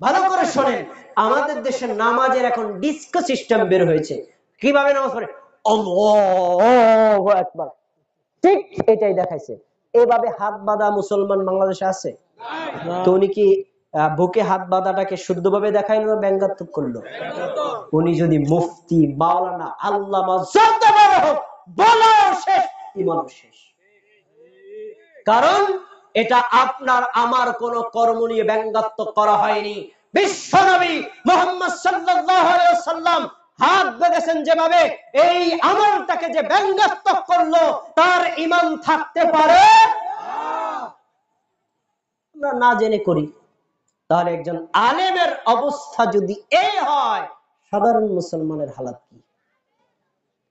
ভালো করে শোনেন, আমাদের দেশের নামাজের এখন ডিস্কো সিস্টেম বের হয়েছে। কিভাবে নামাজ পড়ে? আল্লাহু আকবার, ঠিক এটাই দেখাইছে। এভাবে হাত বাঁধা মুসলমান বাংলাদেশে আছে? তো উনি কি বুকে হাত বাঁধাটাকে শুদ্ধভাবে দেখাইলো না ব্যঙ্গাত্মক করলো? উনি যদি মুফতি, মাওলানা, আল্লামা যত বড় হোক, বলো শেষ, ঈমান শেষ। কারণ এটা আপনার আমার কোন কর্ম নিয়ে ব্যঙ্গাত্মক করা হয়নি। বিশ্বনবী মুহাম্মদ সাল্লাল্লাহু আলাইহি ওয়াসাল্লাম হাত বেঁধেছেন যেভাবে, এই আমলটাকে যে ব্যঙ্গাত্মক করলো, তার ঈমান থাকতে পারে? আমরা না জেনে করি। তাহলে একজন আলেমের অবস্থা যদি এই হয়, সাধারণ মুসলমানের হালাত কি?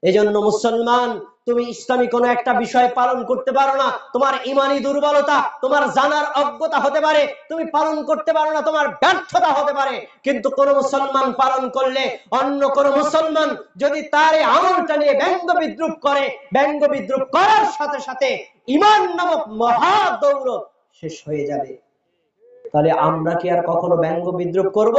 এজন্য মুসলমান, তুমি ইসলামী কোন একটা বিষয় পালন করতে পারো না, তোমার ইমানি দুর্বলতা, তোমার জানার অজ্ঞতা হতে পারে, তুমি পালন করতে পারো না, তোমার ব্যর্থতা হতে পারে। কিন্তু কোন মুসলমান পালন করলে, অন্য কোন মুসলমান যদি তার এই আমলটা নিয়ে ব্যঙ্গ বিদ্রুপ করে, ব্যঙ্গ বিদ্রুপ করার সাথে সাথে ঈমান নামক মহা দৌলত শেষ হয়ে যাবে। তাহলে আমরা কি আর কখনো ব্যঙ্গ বিদ্রুপ করব?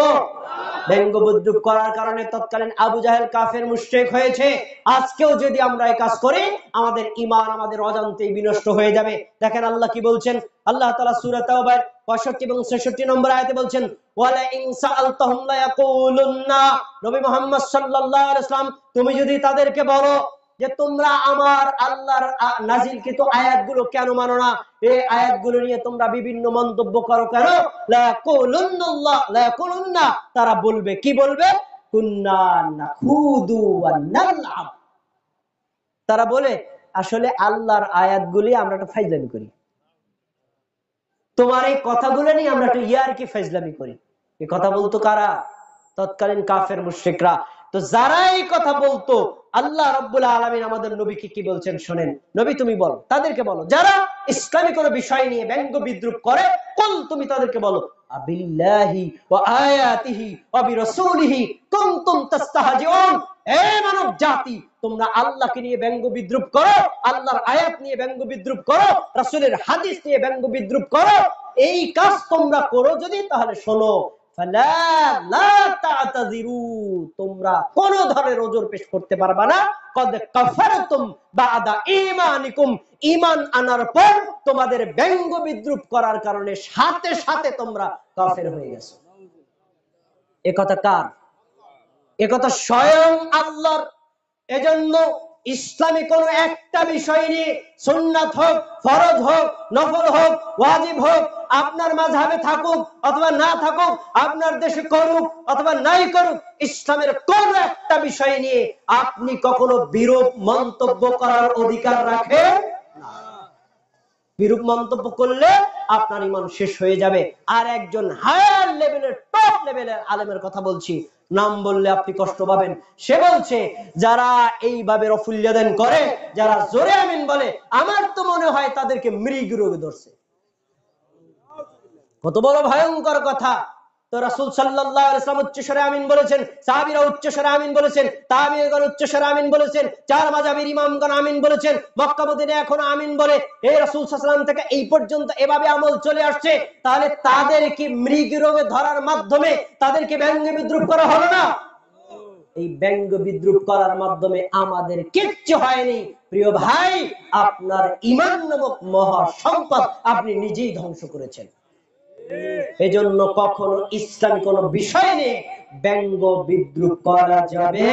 ব্যঙ্গ বিদ্রুপ করার কারণে তৎকালীন আবু জাহেল কাফের মুশরিক হয়েছে। আজকেও যদি আমরা এই কাজ করি, আমাদের ঈমান আমাদের অজান্তেই বিনষ্ট হয়ে যাবে। দেখেন আল্লাহ কি বলছেন, আল্লাহ তাআলা সূরা তাওবার 65 এবং 66 নম্বর আয়াতে বলছেন, ওয়ালা ইন সাআলতাহুম লা ইয়াকুলুন্না, নবী মুহাম্মদ সাল্লাল্লাহু আলাইহি ওয়াসাল্লাম, তুমি যদি তাদেরকে বলো যে তোমরা আমার আল্লাহর নাজিলকৃত আয়াতগুলো কেন মানো না, এই আয়াতগুলো নিয়ে তোমরা বিভিন্ন মন্তব্য করো কেন, লা ইয়াকুলুন্নাল্লাহ লা ইয়াকুলুন্না, তারা বলবে, কি বলবে? কুন্না নাখুদু ওয়া নালআব। তারা বলে আসলে আল্লাহর আয়াতগুলি আমরা একটু ফাইজলামি করি, তোমার এই কথাগুলো নিয়ে আমরা একটু ইয়ারকি ফাইজলামি করি। এই কথা বলতো কারা? তৎকালীন কাফের মুশরিকরা। তো যারা এই কথা বলতো, আল্লাহ রাব্বুল আলামিন আমাদের নবীকে কি বলছেন শুনেন, নবী তুমি বলো, তাদেরকে বলো, যারা ইসলামী কোন বিষয় নিয়ে ব্যঙ্গ বিদ্রুপ করে, কুল, তুমি তাদেরকে বলো, আবিল্লাহি ওয়া আয়াতিহি ওয়া বিরাসূলিহি কুনতুম তাস্তাহজিউন। হে মানব জাতি, তোমরা আল্লাহকে নিয়ে ব্যঙ্গ বিদ্রুপ করো, আল্লাহর আয়াত নিয়ে ব্যঙ্গ বিদ্রুপ করো, রাসূলের হাদিস নিয়ে ব্যঙ্গ বিদ্রুপ করো। এই কাজ তোমরা করো যদি, তাহলে শোনো, তোমরা কোন ধরনের ওজর পেশ করতে পারবা না। কদ কাফারতুম বাদা ঈমানিকুম, ঈমান আনার পর তোমাদের ব্যঙ্গ বিদ্রুপ করার কারণে সাথে সাথে তোমরা কাফের হয়ে গেছো। এ কথা কার? এ কথা স্বয়ং আল্লাহর। এজন্য ইসলামী কোন একটা বিষয় নিয়ে, সুন্নাত হোক, ফরজ হোক, নফল হোক, ওয়াজিব হোক, আপনার মাযহাবে থাকুক অথবা না থাকুক, আপনার দেশে করুক অথবা নাই করুক, ইসলামের কোন একটা বিষয় নিয়ে আপনি কখনো বিরূপ মন্তব্য করার অধিকার রাখেন না। বিরূপ মন্তব্য করলে আপনার ঈমান শেষ হয়ে যাবে। আর একজন হায়ার লেভেলের, টপ লেভেলের আলেমের কথা বলছি, নাম বললে আপনি কষ্ট পাবেন। সে বলছে, যারা এইভাবে রফুল্লাদান করে, যারা জোরে আমিন বলে, আমার তো মনে হয় তাদেরকে মৃগ রোগে ধরছে। কত বড় ভয়ঙ্কর কথা! তো রাসূল সাল্লাল্লাহু আলাইহি ওয়াসাল্লাম উচ্চস্বরে আমিন বলেছেন, সাহাবীরা উচ্চস্বরে আমিন বলেছেন, তাবিঈগণ উচ্চস্বরে আমিন বলেছেন, চার মাযহাবের ইমামগণ আমিন বলেছেন, মক্কা মদিনায় এখন আমিন বলে। এই রাসূল সাল্লাল্লাহু আলাইহি ওয়াসাল্লাম থেকে এই পর্যন্ত এভাবে আমল চলে আসছে। তাহলে তাদেরকে মৃগ রোগে ধরার মাধ্যমে তাদেরকে ব্যঙ্গ বিদ্রুপ করা হলো না? এই ব্যঙ্গ বিদ্রুপ করার মাধ্যমে আমাদের কিচ্ছু হয়নি। প্রিয় ভাই, আপনার ঈমান নামক মহা সম্পদ আপনি নিজেই ধ্বংস করেছেন। এজন্য কখনো ইসলামী কোন বিষয় নিয়ে ব্যঙ্গ বিদ্রুপ করা যাবে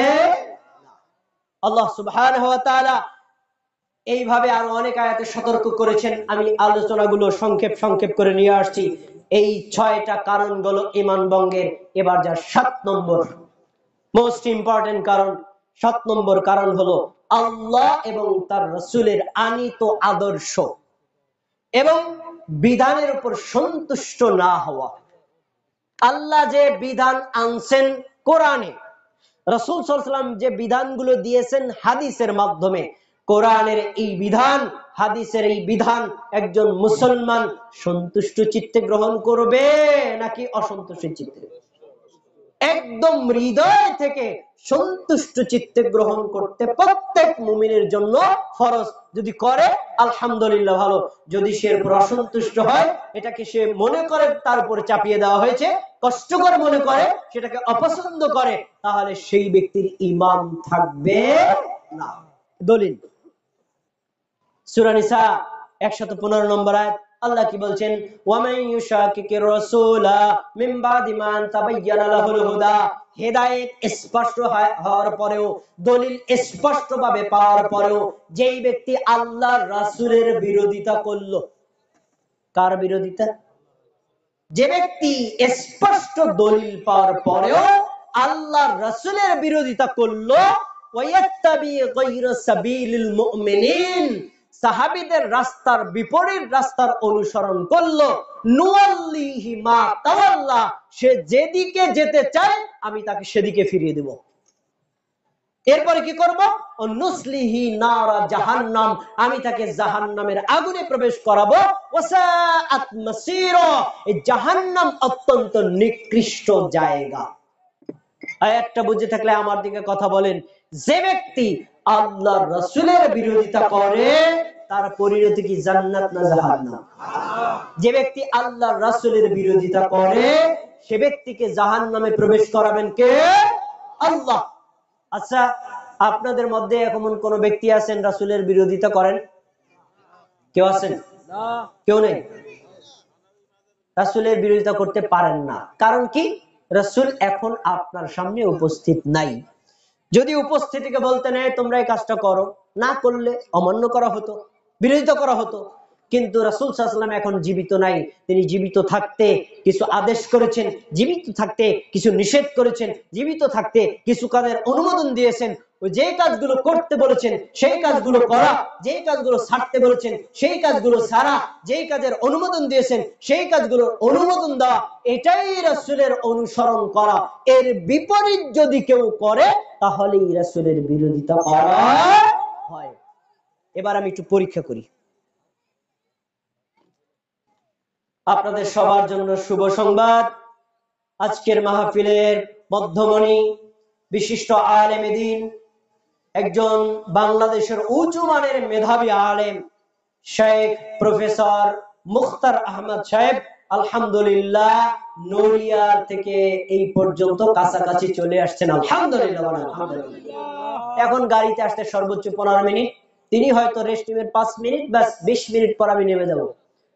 না। আল্লাহ সুবহানাহু ওয়া তাআলা এইভাবে আরো অনেক আয়াতে সতর্ক করেছেন। আমি আলোচনাগুলো সংক্ষেপ করে নিয়ে আসছি। এই 6টা কারণগুলো ঈমান ভঙ্গের। এবার যা 7 নম্বর মোস্ট ইম্পর্টেন্ট কারণ। 7 নম্বর কারণ হলো আল্লাহ এবং তার রাসূলের আনিত আদর্শ এবং বিধানের উপর সন্তুষ্ট না হওয়া। আল্লাহ যে বিধান আনছেন কোরআনে, রাসূল সাল্লাল্লাহু আলাইহি ওয়াসাল্লাম যে বিধানগুলো দিয়েছেন হাদিসের মাধ্যমে, কোরআনের এই বিধান, হাদিসের এই বিধান একজন মুসলমান সন্তুষ্ট চিত্তে গ্রহণ করবে নাকি অসন্তুষ্ট চিত্তে? একদম হৃদয় থেকে সন্তুষ্ট চিত্তে গ্রহণ করতে প্রত্যেক মুমিনের জন্য ফরজ। যদি করে আলহামদুলিল্লাহ, ভালো। যদি সে এর উপর অসন্তুষ্ট হয়, এটাকে সে মনে করে তার উপরে চাপিয়ে দেওয়া হয়েছে, কষ্টকর মনে করে, সেটাকে অপছন্দ করে, তাহলে সেই ব্যক্তির ঈমান থাকবে না। দলিল সূরা নিসা 115 নম্বর আয়াত। আল্লাহ কি বলছেন? ওয়ামান ইউশাকিকির রাসূলা মিন বাদি মা তাবায়্যানা লাহুল হুদা। হেদায়েত স্পষ্ট হওয়ার পরেও, দলিল স্পষ্টভাবে পাওয়ার পরেও যেই ব্যক্তি আল্লাহর রাসূলের বিরোধিতা করলো। কার বিরোধিতা? যে ব্যক্তি স্পষ্ট দলিল পাওয়ার পরেও আল্লাহর রাসূলের বিরোধিতা করলো, ওয়ায়াত্তাবি গায়রা সাবিলিল মুমিনিন, সাহাবীদের রাস্তার বিপরীত রাস্তার অনুসরণ করলো, নুওয়াল্লিহি মা তাওয়াল্লা, সে যেদিকে যেতে চায় আমি তাকে সেদিকে ফিরিয়ে দেব। এরপরে কি করব? নুসলিহি নারা জাহান্নাম, আমি তাকে জাহান্নামের আগুনে প্রবেশ করাবো। ওয়াসাআত মাসীরা, এই জাহান্নাম অত্যন্ত নিকৃষ্ট জায়গা। আয়াতটা বুঝে থাকলে আমার দিকে কথা বলেন। যে ব্যক্তি আল্লাহর রাসূলের বিরোধিতা করে তার পরিণতি কি জান্নাত না জাহান্নাম? যে ব্যক্তি আল্লাহর রাসূলের বিরোধিতা করে সে ব্যক্তিকে জাহান্নামে প্রবেশ করাবেন কে? আল্লাহ। আচ্ছা, আপনাদের মধ্যে এমন কোন ব্যক্তি আছেন রাসূলের বিরোধিতা করেন? কেউ আছেন? না, কেউ নেই। রাসূলের বিরোধিতা করতে পারেন না, কারণ কি? রাসূল এখন আপনার সামনে উপস্থিত নাই। যদি উপস্থিতিকে বলতে নেয় তোমরা এই কাজটা করো, না করলে অমান্য করা হতো, বিরোধিতা করা হতো। কিন্তু রাসূল সাল্লাল্লাহু আলাইহি ওয়াসাল্লাম এখন জীবিত নাই। তিনি জীবিত থাকতে কিছু আদেশ করেছেন, জীবিত থাকতে কিছু নিষেধ করেছেন, জীবিত থাকতে কিছু কাজের অনুমোদন দিয়েছেন। ওই যে কাজগুলো করতে বলেছেন সেই কাজগুলো করা, যে কাজগুলো ছাড়তে বলেছেন সেই কাজগুলো ছাড়া, যেই কাজের অনুমোদন দিয়েছেন সেই কাজগুলোর অনুমোদন দেওয়া, এটাই রাসূলের অনুসরণ করা। এর বিপরীত যদি কেউ করে তাহলেই রাসূলের বিরোধিতা করা হয়। এবার আমি একটু পরীক্ষা করি। আপনাদের সবার জন্য শুভ সংবাদ। আজকের মাহফিলের মধ্যমণি, বিশিষ্ট আলেম দ্বীন, একজন বাংলাদেশের উঁচু মানের মেধাবী আলেম, শেখ প্রফেসর মুখতার আহমদ সাহেব আলহামদুলিল্লাহ নড়িয়া থেকে এই পর্যন্ত কাছাকাছি চলে আসছেন। আলহামদুলিল্লাহ। এখন গাড়িতে আসতে সর্বোচ্চ 15 মিনিট। তিনি হয়তো রেস্টিংয়ের 5 মিনিট, বাস 20 মিনিট পর আমি নেমে যাব।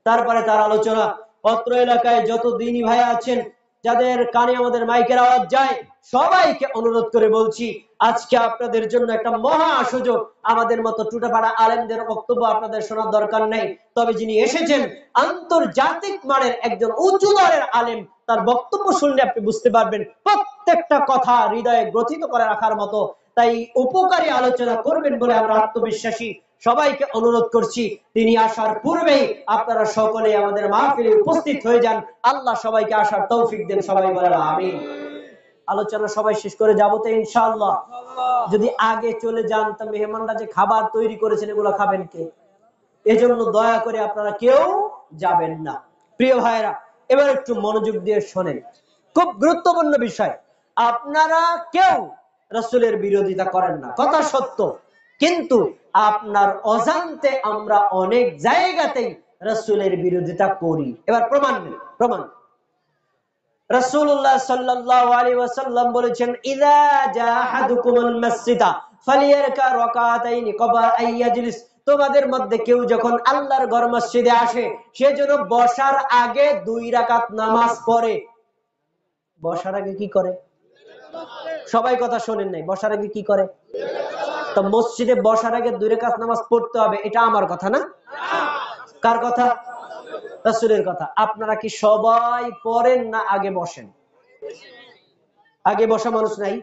তারপরে তার আলোচনা। অত্র এলাকায় যত দিনী ভাই আছেন, যাদের কানে আমাদের মাইকের আওয়াজ যায়, সবাইকে অনুরোধ করে বলছি, আজকে আপনাদের জন্য একটা মহা সুযোগ। আমাদের মতো টুটাপাড়া আলেমদের বক্তব্য আপনাদের শোনার দরকার নেই, তবে যিনি এসেছেন আন্তর্জাতিক মানের একজন উঁচু দরের আলেম, তার বক্তব্য শুনলে আপনি বুঝতে পারবেন প্রত্যেকটা কথা হৃদয়ে গ্রথিত করে রাখার মতো। তাই উপকারী আলোচনা করবেন বলে আমরা আত্মবিশ্বাসী। সবাইকে অনুরোধ করছি, তিনি আসার পূর্বেই আপনারা সকলে আমাদের মাহফিলে উপস্থিত হয়ে যান। আল্লাহ সবাইকে আসার তৌফিক দেন। সবাই বলেন আমিন। আলোচনা সবাই শেষ করে যাবো তো ইনশাআল্লাহ? যদি আগে চলে যান তা মেহমানরা যে খাবার তৈরি করেছেন এগুলো খাবেন কে? এজন্য দয়া করে আপনারা কেউ যাবেন না। প্রিয় ভাইরা, এবার একটু মনোযোগ দিয়ে শোনেন, খুব গুরুত্বপূর্ণ বিষয়। আপনারা কেউ রাসূলের বিরোধিতা করেন না, কথা সত্য, কিন্তু আপনার অজান্তে আমরা অনেক জায়গাতেই রাসূলের বিরোধিতা করি। এবার প্রমাণ নেই, প্রমাণ। রাসূলুল্লাহ সাল্লাল্লাহু আলাইহি ওয়াসাল্লাম বলেছেন, ইযা জাহাদুকুমুল মাসজিদা ফালিয়ারকা রাকাতাইনি ক্বাবলা আইয়াজলিস। তোমাদের মধ্যে কেউ যখন আল্লাহর ঘর মসজিদে আসে, সে যেন বসার আগে 2 রাকাত নামাজ পড়ে। বসার আগে কি করে? সবাই কথা শোনেন নাই, বসার আগে কি করে? তো মসজিদে বসার আগে 2 রাকাত নামাজ পড়তে হবে, এটা আমার কথা না? কার কথা? রাসূলের কথা। আপনারা কি সবাই পড়েন না আগে বসেন? আগে বসা মানুষ নাই?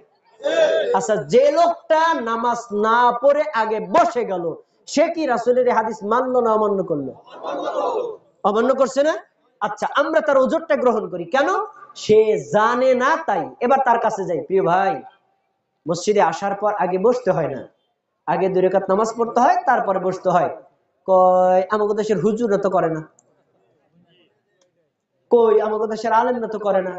আচ্ছা, যে লোকটা নামাজ না পড়ে আগে বসে গেল, সে কি রাসূলের হাদিস মানলো না অমান্য করলো? অমান্য করছে না? আচ্ছা, আমরা তার ওজরটা গ্রহণ করি কেন? সে জানে না তাই। এবার তার কাছে যাই, প্রিয় ভাই, মসজিদে আসার পর আগে বসতে হয় না, আগে 2 রাকাত নামাজ পড়তে হয়, তারপরে বসতে হয়। কই আমাদের দেশের হুজুররা তো করে না, কই আমাদের দেশের আলেমরা তো করে না।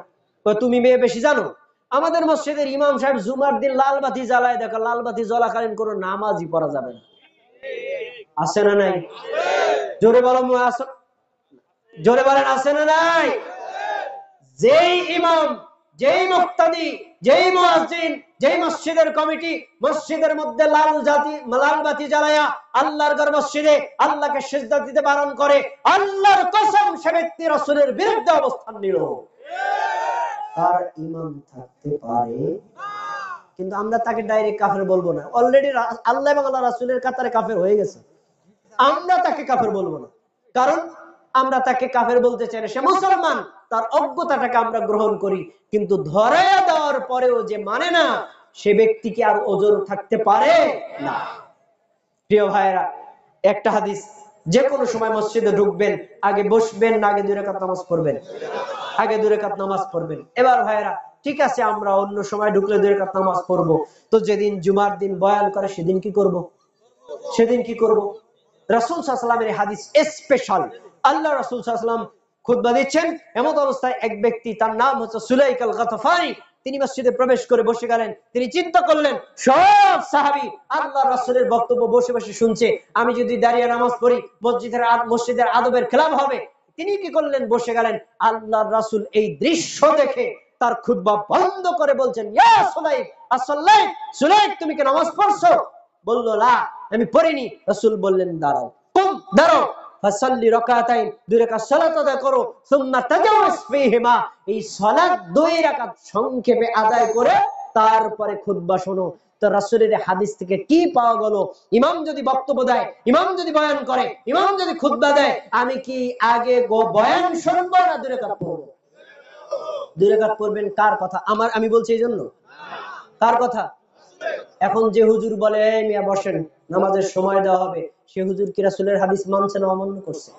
কই তুমি মেয়ে বেশি জানো? আমাদের মসজিদের ইমাম সাহেব জুমার দিন লাল বাতি জ্বালায়, দেখো লাল বাতি জ্বলাকালীন কোনো নামাজই পড়া যাবে না। আছে না নাই? জোরে বলো, জোরে বলেন, আছে না নাই? যেই ইমাম, যেই মুক্তাদি, যেই মুয়াজ্জিন, যেই মসজিদের কমিটি মসজিদের মধ্যে লাল বাতি জ্বালায়া আল্লাহর ঘর মসজিদে আল্লাহকে সিজদা দিতে বারণ করে, আল্লাহর কসম সে ব্যক্তি রাসূলের বিরুদ্ধে অবস্থান নিল। তার ইমাম থাকতে পারে, কিন্তু আমরা তাকে ডাইরেক্ট কাফের বলবো না। অলরেডি আল্লাহ এবং আল্লাহ রাসূলের কাতারে কাফের হয়ে গেছে, আমরা তাকে কাফের বলবো না। কারণ আমরা তাকে কাফের বলতে চাই না, সে মুসলমান, তার অজ্ঞতাটাকে আমরা গ্রহণ করি। কিন্তু ধরায়া দেওয়ার পরেও যে মানে না, সে ব্যক্তিকে আর ওজর থাকতে পারে না। প্রিয় ভাইরা, একটা হাদিস, যে কোনো সময় মসজিদে ঢুকবেন, আগে বসবেন না আগে 2 রাকাত নামাজ পড়বেন? আগে 2 রাকাত নামাজ পড়বেন। এবার ভাইরা, ঠিক আছে, আমরা অন্য সময় ঢুকলে 2 রাকাত নামাজ পড়বো, তো যেদিন জুমার দিন বয়ান করে সেদিন কি করব? সেদিন কি করব? রাসূল সাল্লাল্লাহু আলাইহি ওয়াসাল্লামের হাদিস স্পেশাল। আল্লাহ রাসূল সাল্লাল্লাহু আলাইহি ওয়াসাল্লাম খুতবা দিচ্ছেন, এমন অবস্থায় এক ব্যক্তি, তার নাম হচ্ছে সুলাইক আল গাতফানি, তিনি মসজিদে প্রবেশ করে বসে গেলেন। তিনি চিন্তা করলেন, সব সাহাবী আল্লাহর রাসূলের বক্তব্য বসে বসে শুনছে, আমি যদি দাঁড়িয়ে নামাজ পড়ি মসজিদের আদবের খেলাফ হবে। তিনি কি করলেন? বসে গেলেন। আল্লাহর রাসূল এই দৃশ্য দেখে তার খুতবা বন্ধ করে বলছেন, ইয়া সুলাইক আসসালাইক, সুলাইক তুমি কি নামাজ পড়ছো? বলল, লা, আমি পড়িনি। রাসূল বললেন, দাঁড়াও, কুম, দাঁড়াও, ফাসাল্লি রাকাতাইন, 2 রাকাত সালাত আদায় করো, সুম্মা তাজাওয়াজ ফীহিমা, এই সালাত 2 রাকাত সংক্ষেপে আদায় করে তারপরে খুতবা শোনো। তো রাসূলের হাদিস থেকে কি পাওয়া গেল? ইমাম যদি বক্তব্য দেয়, ইমাম যদি বয়ান করে, ইমাম যদি খুতবা দেয়, আমি কি আগে বয়ান শুনবো না 2 রাকাত পড়বো? 2 রাকাত পড়বেন। কার কথা? আমি বলছি এই জন্য? কার কথা? এখন যে হুজুর বলে মিয়া বসেন, নামাজের সময় দেওয়া হবে, সে হুজুর কি রাসূলের হাদিস মানছে না অমান্য করছে?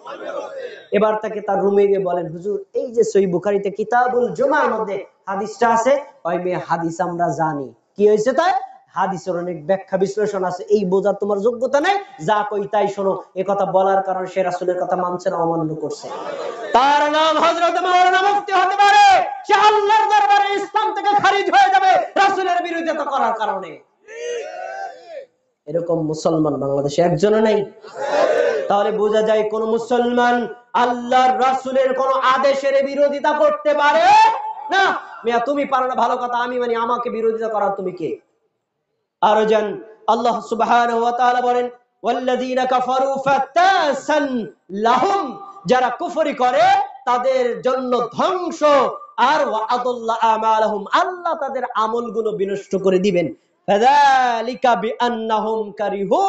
এবার তাকে তার রুমে গিয়ে বলেন, হুজুর এই যে সহিহ বুখারীতে কিতাবুল জুমার মধ্যে হাদিসটা আছে, ওই মেয়ে হাদিস আমরা জানি, কি হয়েছে তাই? হাদিসের অনেক ব্যাখ্যা বিশ্লেষণ আছে, এই বোঝার তোমার যোগ্যতা নেই, যা কই তাই শোনো। এ কথা বলার কারণে সে রাসূলের কথা মানছে না অমান্য করছে। তার নাম হযরত মাওলানা মুফতি হতে পারে, সে আল্লাহর দরবারে ইসলাম থেকে খারিজ হয়ে যাবে রাসূলের বিরোধিতা করার কারণে। এরকম মুসলমান বাংলাদেশে একজনও নাই। তাহলে বোঝা যায় কোন মুসলমান আল্লাহর রাসূলের কোন আদেশের বিরোধিতা করতে পারে না। মিয়া তুমি পারো না, ভালো কথা, আমি মানি, আমাকে বিরোধিতা করার তুমি কে? আরো জান, আল্লাহ সুবহানাহু ওয়া তাআলা বলেন, ওয়াল্লাযীনা কাফারু ফাতাসান লাহুম, যারা কুফরি করে তাদের জন্য ধ্বংস, আর ওয়া আদাল্লা আমালাহুম, আল্লাহ তাদের আমলগুলো বিনষ্ট করে দিবেন। ফাযালিকা বিআন্নাহুম কারিহু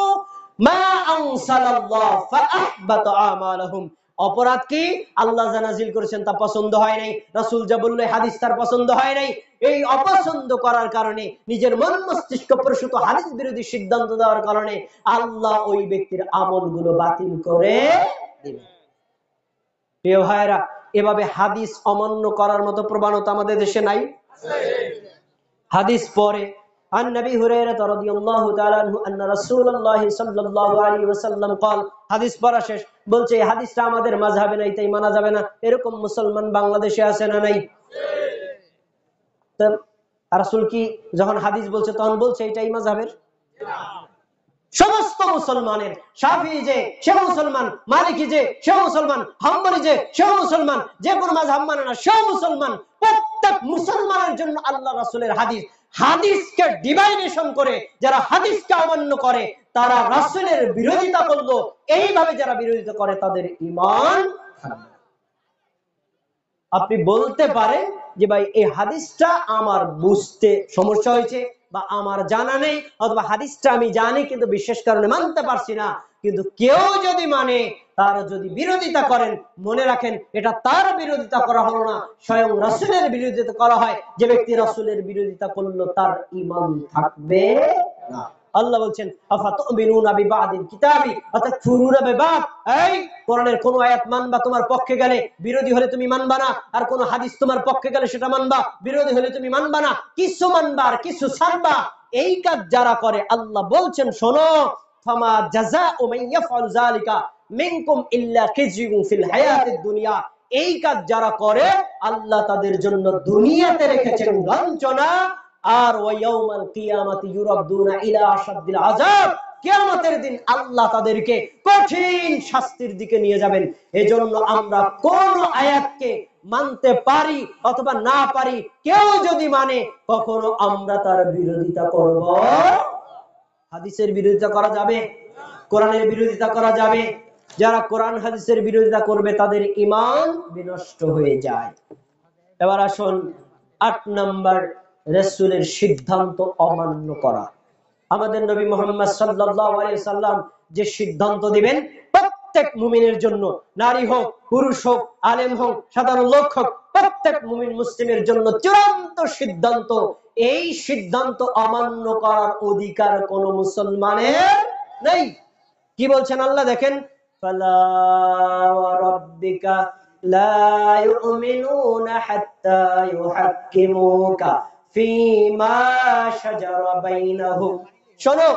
মা আনসালাল্লাহ ফাআহবাতা আমালাহুম, অপরাধ কি? আল্লাহ যা নাযিল করেছেন তা পছন্দ হয় নাই, রাসূল যা বললে হাদিস তার পছন্দ হয় নাই। এই অপছন্দ করার কারণে, নিজের মন মস্তিষ্ক প্রসূত হাদিস বিরোধী সিদ্ধান্ত দেওয়ার কারণে আল্লাহ ওই ব্যক্তির আমলগুলো বাতিল করে দিবেন। প্রিয় ভাইরা, এভাবে হাদিস অমান্য করার মতো প্রবণতা আমাদের দেশে নাই। হাদিস পড়ে عن نبي هريرة رضي الله تعالى عنه أن رسول الله صلى الله عليه وسلم قال, হাদিস পড়া শেষ, বলছে এই হাদিসটা আমাদের মাযহাবে নাই, তাই মানা যাবে না। এরকম মুসলমান বাংলাদেশে আছে না নাই? রাসূল কি যখন হাদিস বলছে তখন বলছে এটাই মাযহাবের? সমস্ত মুসলমানের, শাফিঈ যে সে মুসলমান, মালিকি যে সে মুসলমান, হাম্বলি যে সে মুসলমান, যে কোন মাযহাব মানে না সে মুসলমান, প্রত্যেক মুসলমানের জন্য আল্লাহ রাসূলের হাদিস, হাদিসকে ডিভাইনেশন করে যারা হাদিসকে অমান্য করে তারা রাসূলের বিরোধিতা করলো, এইভাবে যারা বিরোধিতা করে তাদের ঈমান থাকবে। আপনি বলতে পারেন যে ভাই এই হাদিসটা আমার বুঝতে সমস্যা হয়েছে বা আমার জানা নেই, অথবা হাদিসটা আমি জানি কিন্তু বিশেষ কারণে মানতে পারছি না, কিন্তু কেউ যদি মানে তার যদি বিরোধিতা করেন, মনে রাখেন এটা তার বিরোধিতা করা হলো না, স্বয়ং রাসূলের বিরোধিতা করা হয়। যে ব্যক্তি রাসূলের বিরোধিতা করলো তার ঈমান থাকবে না। আল্লাহ বলছেন আফাতুমিনুনা বিবাদিল কিতাবি আতাকফুরুনা বিবাদ, এই কোরআনের কোন আয়াত মানবা তোমার পক্ষে গেলে বিরোধী হলে তুমি মানবা না, আর কোন হাদিস তোমার পক্ষে গেলে সেটা মানবা, বিরোধী হলে তুমি মানবা না, কিছু মানবা আর কিছু ছাড়বা। এই কাজ যারা করে আল্লাহ বলছেন শোনো, ফামা জাযাউ মান ইয়াফআলু যালিকা মিনকুম ইল্লা খিজয়ুন ফিল হায়াতিদ দুনিয়া, এই কাজ যারা করে আল্লাহ তাদের জন্য দুনিয়াতে রেখেছেন লাঞ্ছনা, আর ওয়ায়াউমাল কিয়ামাতি ইউরাদুনা ইলা আশাদ্দিল আযাব, কিয়ামতের দিন আল্লাহ তাদেরকে কঠিন শাস্তির দিকে নিয়ে যাবেন। এজন্য আমরা কোন আয়াতকে মানতে পারি অথবা না পারি, কেউ যদি মানে কখনো আমরা তার বিরোধিতা করব। হাদিসের বিরোধিতা করা যাবে, কোরআনের বিরোধিতা করা যাবে। যারা কোরআন হাদিসের বিরোধিতা করবে তাদের ঈমান বিনষ্ট হয়ে যায়। এবার আসুন ৮ নাম্বার, রাসূলের সিদ্ধান্ত অমান্য করা। আমাদের নবী মুহাম্মদ সাল্লাল্লাহু আলাইহি সাল্লাম যে সিদ্ধান্ত দিবেন প্রত্যেক মুমিনের জন্য, নারী হোক পুরুষ হোক আলেম হোক সাধারণ লোক হোক, প্রত্যেক মুমিন মুসলিমের জন্য চূড়ান্ত সিদ্ধান্ত। এই সিদ্ধান্ত অমান্য করার অধিকার কোন মুসলমানের নেই। কি বলছেন আল্লাহ দেখেন, ফালা ওয়া রাব্বিকা লা ইউমিনুনা হাত্তা ইউহাক্কিমুকা ফিমা শাজারা বাইনাহুম। শোনো,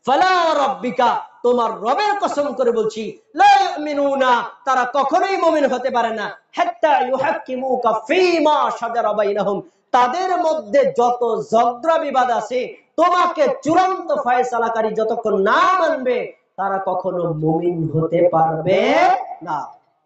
ফালা রাব্বিকা, তোমার রবের কসম করে বলছি, লা ইউমিনুনা, তারা কখনোই মুমিন হতে পারে না, হাত্তা ইউহাক্কিমুকা ফিমা শাজারা বাইনাহুম, তাদের মধ্যে যত ঝগড়া বিবাদ আছে তোমাকে চূড়ান্ত ফয়সালাকারী যতক্ষণ না মানবে তারা কখনো মুমিন হতে পারবে না।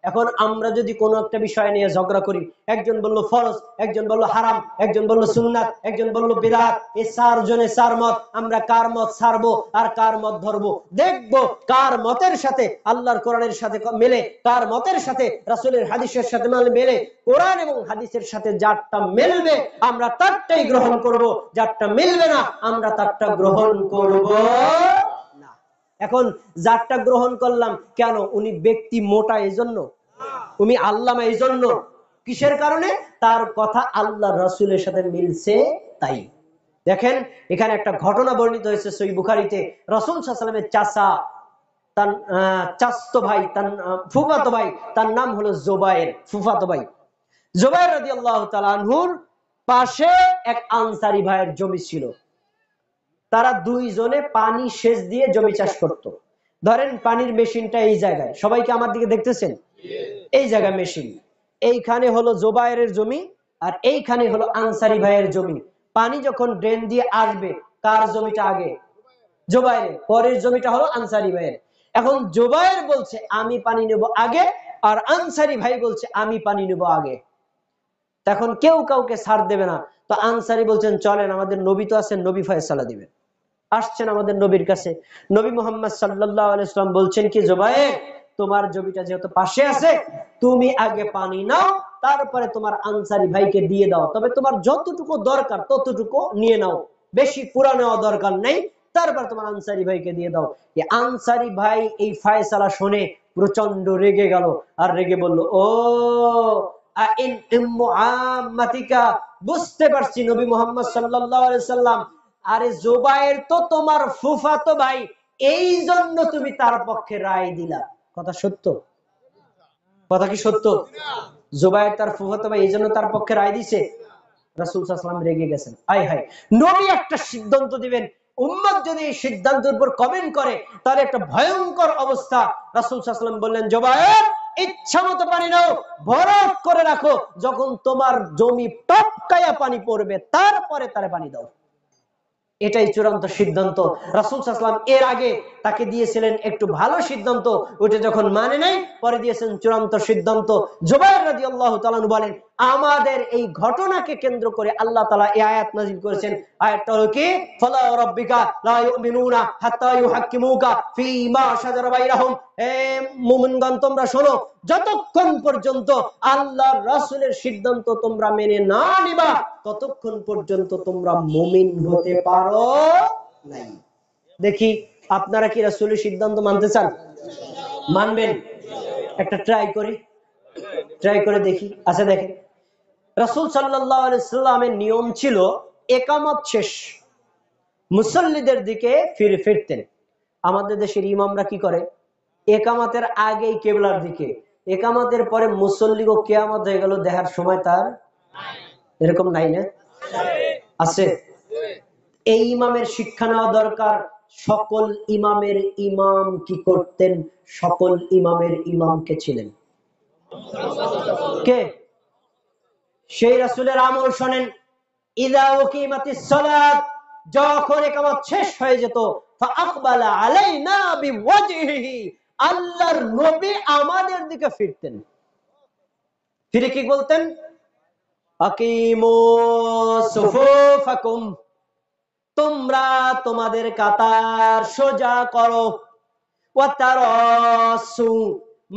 এখন আমরা যদি কোনো একটা বিষয় নিয়ে ঝগড়া করি, একজন বলল ফরজ, একজন বলল হারাম, একজন বলল সুন্নাত, একজন বলল বিদআত, এই চারজনে চার মত, আমরা কার মত ছাড়বো আর কার মত ধরবো? দেখবো কার মতের সাথে আল্লাহর কোরআনের সাথে মেলে, কার মতের সাথে রাসূলের হাদিসের সাথে মেলে। কোরআন এবং হাদিসের সাথে যারটা মিলবে আমরা তারটাই গ্রহণ করব, যারটা মিলবে না আমরা তারটা গ্রহণ করব না। এখন যারটা গ্রহণ করলাম কেন? উনি ব্যক্তি মোটা এই জন্য, উনি আল্লামা এই জন্য, কিসের কারণে? তার কথা আল্লাহ রাসূলের সাথে মিলছে তাই। দেখেন এখানে একটা ঘটনা বর্ণিত হয়েছে সহিহ বুখারীতে। রাসূল সাল্লাল্লাহু আলাইহি ওয়াসাল্লামের চাচা, তার চাচতো ভাই, তার ফুফাতো ভাই, তার নাম হলো জুবায়ের, ফুফাতো ভাই জুবায়ের রাদিয়াল্লাহু তাআলা আনহুর পাশে এক আনসারী ভাইয়ের জমি ছিল। তারা দুইজনে পানি সেচ দিয়ে জমি চাষ করত। ধরেন পানির মেশিনটা এই জায়গায়, সবাইকে আমার দিকে দেখতেছেন, এই জায়গায় মেশিন, এইখানে হলো জুবায়েরের জমি আর এইখানে হলো আনসারী ভাইয়ের জমি। পানি যখন ড্রেন দিয়ে আসবে কার জমিটা আগে? জুবায়েরের, পরের জমিটা হলো আনসারী ভাইয়ের। এখন জুবায়ের বলছে আমি পানি নেব আগে, আর আনসারী ভাই বলছে আমি পানি নেব আগে। তখন কেউ কাউকে ছাড় দেবে না। তো আনসারী বলছেন চলেন, আমাদের নবী তো আছেন, নবী ফয়সালা দিবেন। আসছেন আমাদের নবীর কাছে, নবী মুহাম্মদ সাল্লাল্লাহু আলাইহি ওয়াসাল্লাম বলছেন কি, জুবায়ের তোমার জমিটা যেহেতু পাশে আছে তুমি আগে পানি নাও, তারপরে তোমার আনসারী ভাইকে দিয়ে দাও, তবে তোমার যতটুকু দরকার ততটুকু নিয়ে নাও, বেশি পুরা নেওয়া দরকার নেই, তারপর তোমার আনসারী ভাইকে দিয়ে দাও। এই আনসারী ভাই এই ফয়সালা শুনে প্রচন্ড রেগে গেল, আর রেগে বলল ও বুঝতে পারছি নবী মুহাম্মদ সাল্লাল্লাহু আলাইহি ওয়াসাল্লাম, আরে জুবায়ের তো তোমার ফুফাতো ভাই, এই জন্য তুমি তার পক্ষে রায় দিলা। কথা সত্য? কথা কি সত্য? জুবায়ের তার ফুফাতো ভাই, এই জন্য তার পক্ষে রায় দিছে। রাসূল সাল্লাল্লাহু আলাইহি ওয়াসাল্লাম রেগে গেছেন। আয় হায়, নবী একটা সিদ্ধান্ত দিবেন, উম্মত যদি এই সিদ্ধান্তের উপর কমেন্ট করে তাহলে একটা ভয়ঙ্কর অবস্থা। রাসূল সাল্লাল্লাহু আলাইহি ওয়াসাল্লাম বললেন জুবায়ের ইচ্ছা মতো পানি নাও, ভরাট করে রাখো, যখন তোমার জমি টপকায়া পানি পড়বে তারপরে তারে পানি দাও। এটাই চূড়ান্ত সিদ্ধান্ত। রাসূল সাল্লাল্লাহু আলাইহি ওয়াসাল্লাম এর আগে তাকে দিয়েছিলেন একটু ভালো সিদ্ধান্ত, ওটা যখন মানে নাই পরে দিয়েছেন চূড়ান্ত সিদ্ধান্ত। জুবায়ের রাদিয়াল্লাহু তাআলা বলেন আমাদের এই ঘটনাকে কেন্দ্র করে আল্লাহ তাআলা এই আয়াত নাযিল করেছেন। আয়াতটা হলো কি, ফালা রাব্বিকা লা ইউমিনুনা হাত্তা ইউহাক্কিমুকা ফীমা শাজারা বাইনাহুম। হে মুমিনগণ তোমরা শোনো, যতক্ষণ পর্যন্ত আল্লাহর রাসূলের সিদ্ধান্ত তোমরা মেনে না নিবা ততক্ষণ পর্যন্ত তোমরা মুমিন হতে পারো নাই। দেখি আপনারা কি রাসূলের সিদ্ধান্ত মানতে চান? মানবেন? একটা ট্রাই করে দেখি। আচ্ছা দেখেন, রাসূল সাল্লাল্লাহু আলাইহি সাল্লামের নিয়ম ছিল ইকামত শেষ মুসল্লিদের দিকে ফিরতেন। আমাদের দেশের ইমামরা কি করে, ইকামতের আগেই কিবলার দিকে, ইকামতের পরে মুসল্লিগো কিয়ামত হয়ে গেল দেখার সময় তার এরকম নাই না? আছে। এই ইমামের শিক্ষা নেওয়া দরকার। সকল ইমামের ইমাম কি করতেন? সকল ইমামের ইমাম কে ছিলেন? কে? সেই রাসূলের আমল শোনেন। ইযা উকিমাতিস সালাত, যখন ইকামত শেষ হয়ে যেত, ফাআকবালা আলাইনা বিওয়াজহিহি, আল্লাহর নবী আমাদের দিকে ফিরতেন। ফিরে কি বলতেন? আকিমু সুফুফাকুম, তোমরা তোমাদের কাতার সোজা করো। ওয়াতারাসু,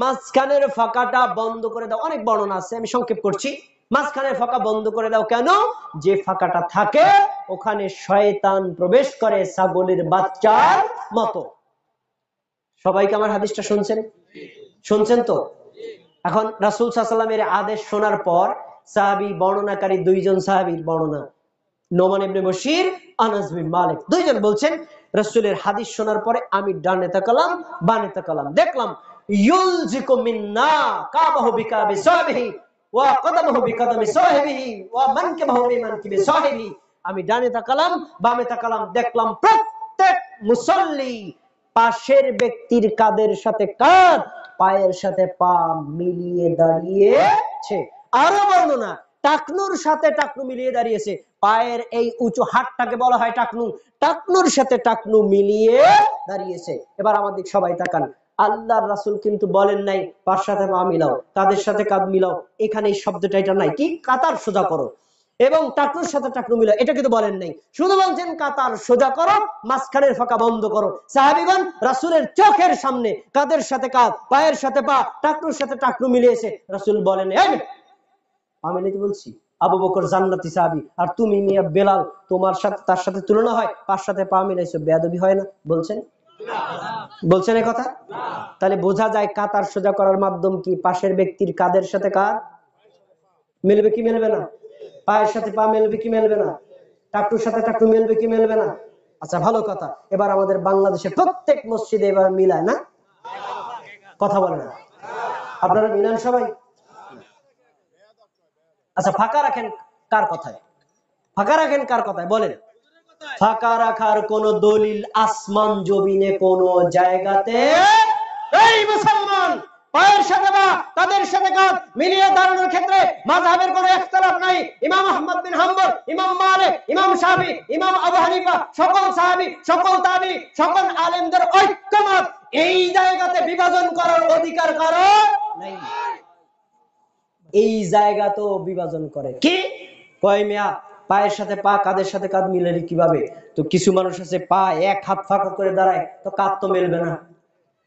মাঝখানের ফাঁকাটা বন্ধ করে দাও। অনেক বর্ণনা আছে, আমি সংক্ষেপ করছি। মাঝখানের ফাঁকা বন্ধ করে দাও কেন? যে ফাঁকাটা থাকে ওখানে শয়তান প্রবেশ করে ছাগলের বাচ্চার মতো। সবাইকে আমার হাদিসটা শুনছেন তো? এখন রাসূল সাল্লাল্লাহু আলাইহি ওয়াসাল্লামের আদেশ শোনার পর সাহাবী বর্ণনাকারী দুইজন সাহাবীর বর্ণনা, নোমান ইবনে বশির, আনাস বিন মালিক, দুইজন বলছেন রাসূলের হাদিস শোনার পরে আমি ডানে তাকালাম বামে তাকালাম, দেখলাম ইউলজিকু মিন্না কাবাহু বিকাবি সাহিবিহি ওয়া কদামহু বিকদামি সাহিবিহি ওয়া মানকিবাহু বিমানকিবি সাহিবিহি। আমি ডানে তাকালাম বামে তাকালাম, দেখলাম প্রত্যেক মুসল্লি পাশের ব্যক্তির কাঁধের সাথে কাঁধ, পায়ের সাথে পা মিলিয়ে দাঁড়িয়েছে। আরো বর্ণনা, টাকনুর সাথে টাকনু মিলিয়ে দাঁড়িয়েছে। পায়ের এই উঁচু হাতটাকে বলা হয় টাকনু, টাকনুর সাথে টাকনু মিলিয়ে দাঁড়িয়েছে। এবার আমাদের সবাই তাকান, আল্লাহর রাসূল কিন্তু বলেন নাই পায়ের সাথে পা মিলাও, কাঁধের সাথে কাঁধ মিলাও। এখানে এই শব্দটা এটা নাই, কি কাতার সোজা করো এবং টাকনুর সাথে টাকনু মিলাও, এটা কিন্তু বলেন নাই। শুধু বলছেন কাতার সোজা করো, মাঝখানের ফাঁকা বন্ধ করো। সাহাবীগণ রাসূলের চোখের সামনে কাঁধের সাথে কাঁধ, পায়ের সাথে পা, টাকনুর সাথে টাকনু মিলিয়েছে। রাসূল বলেন, এই আমি তো বলছি আবু বকর জান্নাতি সাহাবী, আর তুমি মিয়া বেলাল, তোমার সাথে তার সাথে তুলনা হয়? পাঁচ সাথে পা মিলাইছো, বেয়াদবি হয় না? বলছেন এই কথা? তাহলে বোঝা যায় কাতার সোজা করার মাধ্যম কি? পাশের ব্যক্তির কাঁধের সাথে কাঁধ মিলবে কি মিলবে না? পায়ের সাথে পা মিলবে কি মিলবে না? টাকটুর সাথে টাকটু মিলবে কি মিলবে না? আচ্ছা ভালো কথা। এবার আমাদের বাংলাদেশে প্রত্যেক মসজিদে এবার মিলায় না? কথা বলে না? আপনারা মিলান সবাই? আচ্ছা ফাঁকা রাখেন কার কথায়? বলেন। ফাঁকা রাখার কোন দলিল আসমান জমিনে কোন জায়গাতে? এই মুসলমান, পায়ের সাথে পা তাদের সাথে কাঁধ মিলিয়ে দাঁড়ানোর ক্ষেত্রে মাযহাবের কোনো ইখতিলাফ নাই। ইমাম আহমদ বিন হাম্বল, ইমাম মালিক, ইমাম শাফি, ইমাম আবু হানিফা, সকল সাহাবী, সকল তাবী, সকল আলেমদের ঐক্যমত। এই জায়গাতে বিভাজন করার অধিকার কারো নাই। এই জায়গা তো বিভাজন করে কি? কয় মিয়া পায়ের সাথে পা কাঁধের সাথে কাঁধ মিলালি কিভাবে? তো কিছু মানুষ আছে পা এক হাত ফাঁকা করে দাঁড়ায়, তো কাঁধ তো মিলবে না।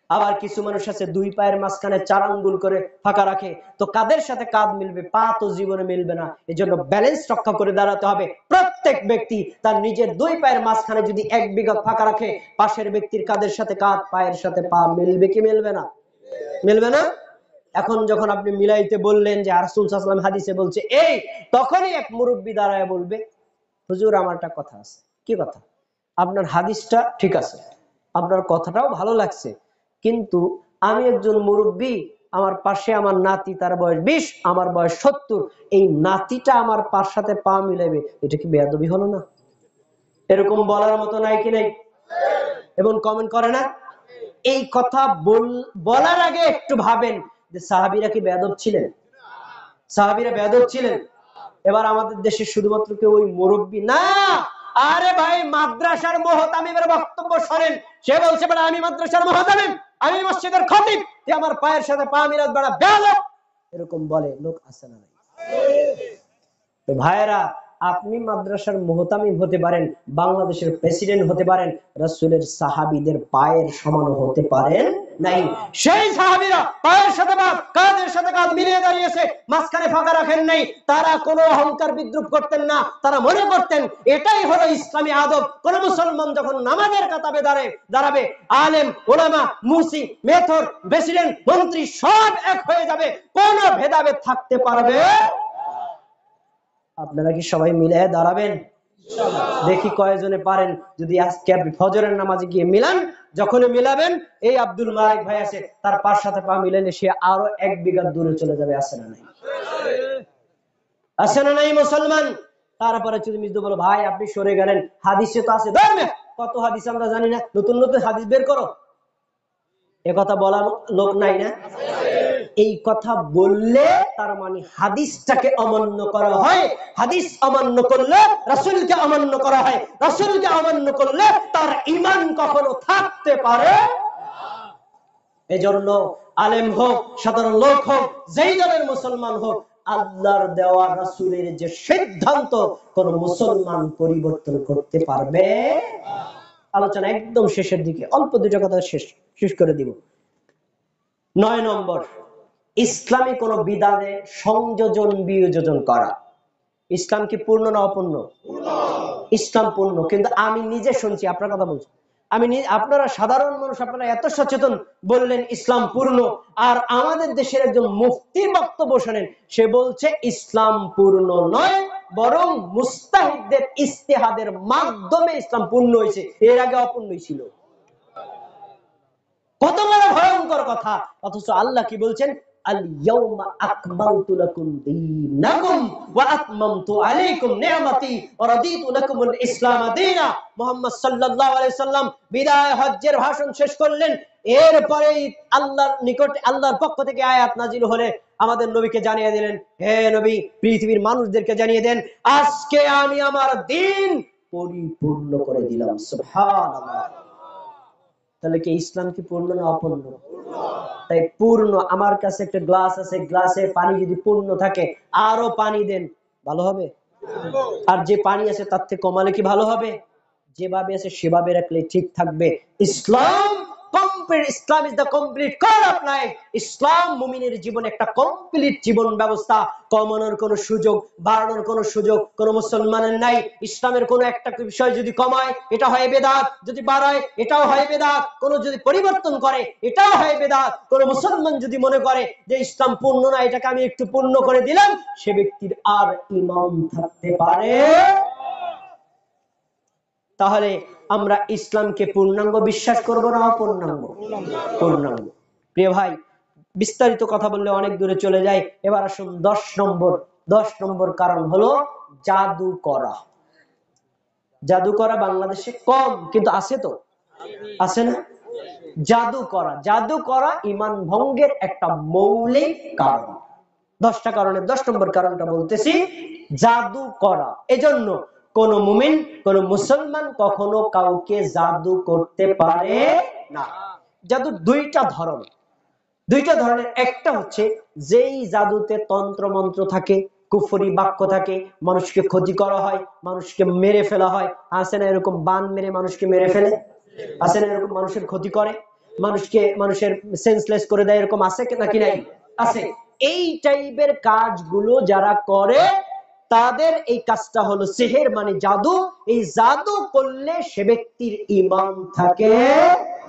আবার কিছু মানুষ আছে দুই পায়ের মাঝখানে 4 আঙ্গুল করে ফাঁকা রাখে, তো কাঁধের সাথে কাঁধ মিলবে, পা তো জীবনে মিলবে না। এজন্য ব্যালেন্স রক্ষা করে দাঁড়াতে হবে। প্রত্যেক ব্যক্তি তার নিজের দুই পায়ের মাঝখানে যদি 1 বিঘা ফাঁকা রাখে, পাশের ব্যক্তির কাঁধের সাথে কাঁধ, পায়ের সাথে পা মিলবে কি মিলবে না? মিলবে না? এখন যখন আপনি মিলাইতে বললেন যে রাসূল সাল্লাল্লাহু আলাইহি ওয়াসাল্লাম হাদিসে বলছে এই, তখনই এক মুরব্বি দাঁড়ায় বলবে, হুজুর আমার একটা কথা আছে। কি কথা? আপনার হাদিসটা ঠিক আছে, আপনার কথাটাও ভালো লাগছে, কিন্তু আমি একজন মুরব্বি, আমার পাশে আমার নাতি, তার বয়স 20, আমার বয়স 70, এই নাতিটা আমার পার সাথে পা মিলাইবে, এটা কি বেয়াদবি হলো না? এরকম বলার মতো নাই কি নাই? এবং কমেন্ট করে না? এই কথা বলার আগে একটু ভাবেন যে সাহাবীরা কি বেয়াদব ছিলেন? সাহাবীরা বেয়াদব ছিলেন? এবার আমাদের দেশে শুধুমাত্র কি ওই মুরব্বি না, আরে ভাই মাদ্রাসার মুহতামিমের বক্তব্য শোনেন। সে বলছে বড় আমি মাদ্রাসার মুহতামিম, আমি মসজিদের খতিব, তুই আমার পায়ের সাথে পা মিলাত বড় বেয়াদব, এরকম বলে লোক আছে না? তো ভাইয়েরা, আপনি মাদ্রাসার মুহতামিম হতে পারেন, বাংলাদেশের প্রেসিডেন্ট হতে পারেন, রাসূলের সাহাবীদের পায়ের সমান হতে পারেন নাই। সেই সাহাবীরা পায়ের সাথে পা, কাঁধের সাথে কাঁধ মিলিয়ে দাঁড়িয়েছে, মাঝখানে ফাঁকা রাখেন নাই। তারা কোনো অহংকার বিদ্রুপ করতেন না। তারা মনে করতেন এটাই হলো ইসলামী আদব। কোন মুসলমান যখন নামাজের কাতারে দাঁড়াবে, আলেম, ওলামা, মুফতি, মেথর, প্রেসিডেন্ট, মন্ত্রী সব এক হয়ে যাবে, কোনো ভেদাভেদ থাকতে পারবে। আপনারা কি সবাই মিলে দাঁড়াবেন? দেখি কয়জনে পারেন। যদি আজকে আপনি ফজরের নামাজে গিয়ে মিলান, যখনই মিলাবেন, এই আব্দুল মালিক ভাই আছে, তার পাঁচ সাথে পা মিলালে সে আরো 1 বিঘা দূরে চলে যাবে। আছে না নাই? আছে না নাই মুসলমান? তারপরে তুমি বলো ভাই আপনি সরে গেলেন, হাদিসে তো আছে। ধর্মে কত হাদিস আমরা জানি না, নতুন নতুন হাদিস বের করো। এ কথা বলার লোক নাই না? এই কথা বললে তার মানে হাদিসটাকে অমান্য করা হয়। হাদিস অমান্য করলে রাসূলকে অমান্য করা হয়। রাসূলকে অমান্য করলে তার ঈমান কখনো থাকতে পারে। এজন্য আলেম হোক, সাধারণ লোক হোক, যেই দলের মুসলমান হোক, আল্লাহর দেওয়া রাসূলের যে সিদ্ধান্ত কোন মুসলমান পরিবর্তন করতে পারবে। আলোচনা একদম শেষের দিকে, অল্প দুটো কথা শেষ করে দিব। 9 নম্বর, ইসলামী কোন বিধানে সংযোজন বিয়োজন করা। ইসলাম কি পূর্ণ না অপূর্ণ? ইসলাম পূর্ণ। কিন্তু আমি নিজে শুনছি, আপনার কথা বলছি, আপনারা সাধারণ মানুষ, আপনারা এত সচেতন, বললেন ইসলাম পূর্ণ, আর আমাদের দেশের একজন মুফতির বক্তব্য শোনেন, সে বলছে ইসলাম পূর্ণ নয়, বরং মুস্তাহিদদের ইজতিহাদের মাধ্যমে ইসলাম পূর্ণ হয়েছে, এর আগে অপূর্ণই ছিল। কত বড় ভয়ঙ্কর কথা! অথচ আল্লাহ কি বলছেন? আল ইয়াউমা আকমালতু লাকুম দীনাকুম ওয়া আতমামতু আলাইকুম নি'মাতি ওয়া রাদিতু লাকুমুল ইসলাম দীনা। মুহাম্মদ সাল্লাল্লাহু আলাইহি সাল্লাম বিদায় হজ্জের ভাষণ শেষ করলেন। এরপরেই আল্লাহর নিকটে, আল্লাহর পক্ষ থেকে আয়াত নাজিল হলে আমাদের নবীকে জানিয়ে দিলেন, হে নবী, পৃথিবীর মানুষদেরকে জানিয়ে দেন, আজকে আমি আমার দ্বীন পরিপূর্ণ করে দিলাম। সুবহানাল্লাহ। তাহলে কি ইসলাম কি পূর্ণ না অপূর্ণ? তাই পূর্ণ। আমার কাছে একটা গ্লাস আছে, গ্লাসে পানি যদি পূর্ণ থাকে, আরো পানি দেন, ভালো হবে? আর যে পানি আছে তার থেকে কমালে কি ভালো হবে? যেভাবে আছে সেভাবে রাখলে ঠিক থাকবে। Islam complete. Islam is the complete code of life. Islam মুমিনের জীবনে একটা কমপ্লিট জীবন ব্যবস্থা। কমানোর কোনো সুযোগ, বাড়ানোর কোনো সুযোগ কোনো মুসলমানের নাই। ইসলামের কোনো একটা বিষয় যদি কমায়, এটা হয় বেদাত, যদি বাড়ায়, এটাও হয় বেদাত, কোনো যদি পরিবর্তন করে, এটাও হয় বেদাত। কোনো মুসলমান যদি মনে করে যে ইসলাম পূর্ণ না, এটাকে আমি একটু পূর্ণ করে দিলাম, সে ব্যক্তির আর ঈমান থাকতে পারে। তাহলে আমরা ইসলামকে পূর্ণাঙ্গ বিশ্বাস করব না অপূর্ণাঙ্গ? পূর্ণাঙ্গ। প্রিয় ভাই, বিস্তারিত কথা বললে অনেক দূরে চলে যায়। এবার আসুন 10 নম্বর কারণ হলো জাদু করা। জাদু করা বাংলাদেশে কম, কিন্তু আছে তো, আছে না? জাদু করা ঈমান ভঙ্গের একটা মৌলিক কারণ। 10টা কারণে 10 নম্বর কারণটা বলতেছি, জাদু করা। এজন্য কোন মুমিন, কোন মুসলমান কখনো কাউকে জাদু করতে পারে না। জাদু দুইটা ধরনের। একটা হচ্ছে যেই জাদুতে তন্ত্র মন্ত্র থাকে, কুফরি বাক্য থাকে, মানুষকে ক্ষতি করা হয়, মানুষকে মেরে ফেলা হয়। আছে না এরকম বান মেরে মানুষকে মেরে ফেলে? আছে না এরকম মানুষের ক্ষতি করে, মানুষের সেন্সলেস করে দেয়? এরকম আছে নাকি নাই? আছে। এই টাইপের কাজগুলো যারা করে, তাদের এই কাজটা হলো সিহির, মানে জাদু। এই জাদু করলে সে ব্যক্তির ঈমান থাকে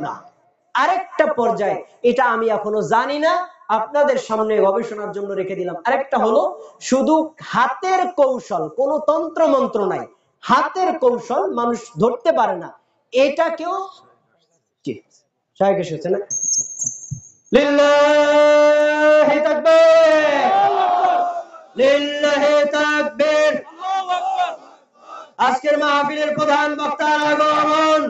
না। আরেকটা পর্যায়ে, এটা আমি এখনো জানি না, আপনাদের সামনে গবেষণার জন্য রেখে দিলাম। আরেকটা হলো শুধু হাতের কৌশল, কোনো তন্ত্র মন্ত্র নাই, হাতের কৌশল, মানুষ ধরতে পারে না, এটাকেও শায়েখ এসেছে না? লিল্লাহি তাকবীর, লিল্লাহি তাকবীর। আজকের মাহফিলের প্রধান বক্তার আগমন,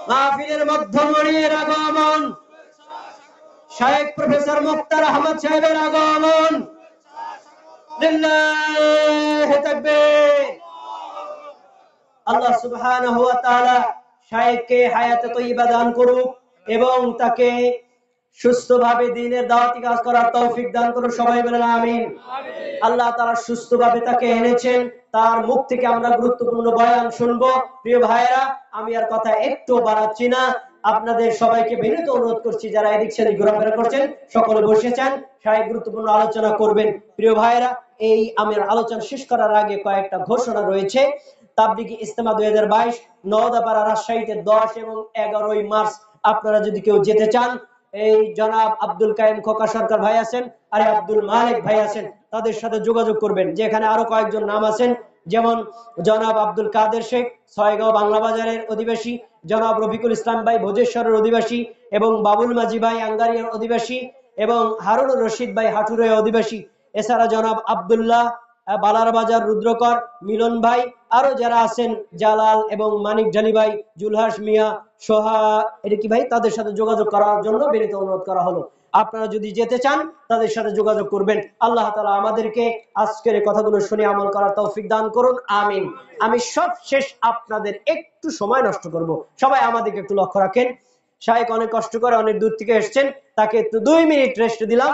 মাহফিলের মধ্যমণির আগমন, শায়েখ প্রফেসর মুক্তার আহমদ সাহেবের আগমন। লিল্লাহি তাকবীর। আল্লাহ সুবহানাহু ওয়া তাআলা শায়েখকে হায়াতে তয়্যিবা দান করুক এবং তাকে সুস্থভাবে দ্বীনের দাওয়াতি কাজ করার তৌফিক দান করুন, সবাই বলেন আমিন। আল্লাহ তাআলা সুস্থভাবে তাকে এনেছেন, তার মুখ থেকে আমরা গুরুত্বপূর্ণ বয়ান শুনবো। প্রিয় ভাইরা, আমি আর কথা একটু বাড়াচ্ছি না, আপনাদের সবাইকে বিনীত অনুরোধ করছি, যারা এদিক সেদিক ঘোরাফেরা করছেন সকলে বসেছেন, সাহেব গুরুত্বপূর্ণ আলোচনা করবেন। প্রিয় ভাইরা, এই আমার আলোচনা শেষ করার আগে কয়েকটা ঘোষণা রয়েছে। তাবলিগি ইজতেমা 2022 নওদাপাড়া রাজশাহীতে 10 এবং 11 মার্চ আপনারা যদি কেউ যেতে চান, এই জনাব আব্দুল কাইম খোকা সরকার ভাই আছেন, আর আব্দুল মালিক ভাই আছেন, তাদের সাথে যোগাযোগ করবেন। যেখানে আরো কয়েকজন নাম আছেন, যেমন জনাব আব্দুল কাদের শেখ ছয়গাঁও বাংলা বাজারের অধিবাসী, জনাব রফিকুল ইসলাম ভাই ভোজেশ্বরের অধিবাসী, এবং বাবুল মাঝি ভাই আঙ্গারিয়ার অধিবাসী, এবং হারুনুর রশিদ ভাই হাটুরের অধিবাসী। এছাড়া জনাব আব্দুল্লাহ বালার বাজার রুদ্রকর, মিলন ভাই, আরো যারা আছেন জালাল এবং মানিক জালি ভাই, জুলহাস মিয়া, সোহা এটা কি ভাই, তাদের সাথে যোগাযোগ করার জন্য বিনীত অনুরোধ করা হলো। আপনারা যদি যেতে চান তাদের সাথে যোগাযোগ করবেন। আল্লাহ তাআলা আমাদেরকে আজকের এই কথাগুলো শুনে আমল করার তৌফিক দান করুন, আমিন। আমি সব শেষ আপনাদের একটু সময় নষ্ট করব, সবাই আমাদেরকে একটু লক্ষ্য রাখেন। শায়েখ অনেক কষ্ট করে অনেক দূর থেকে এসেছেন, তাকে একটু 2 মিনিট রেস্ট দিলাম।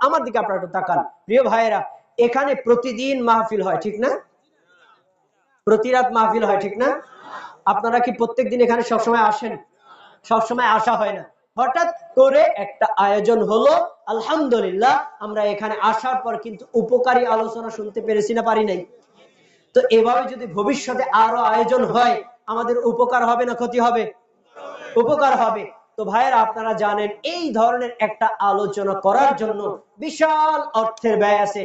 আমার দিকে আপনারা একটু তাকান। প্রিয় ভাইয়েরা, এখানে প্রতিদিন মাহফিল হয়, ঠিক না? প্রতি রাত মাহফিল হয়, ঠিক না? আপনারা কি প্রত্যেকদিন এখানে সবসময় আসেন? সবসময় আসা হয় না, হঠাৎ করে একটা আয়োজন হলো, আলহামদুলিল্লাহ। আমরা এখানে আসার পর কিন্তু উপকারী আলোচনা শুনতে পেরেছি না পারি নাই? তো এভাবে যদি ভবিষ্যতে আরো আয়োজন হয়, আমাদের উপকার হবে না ক্ষতি হবে? উপকার হবে। তো ভাইয়েরা, আপনারা জানেন এই ধরনের একটা আলোচনা করার জন্য বিশাল অর্থের ব্যয় আছে।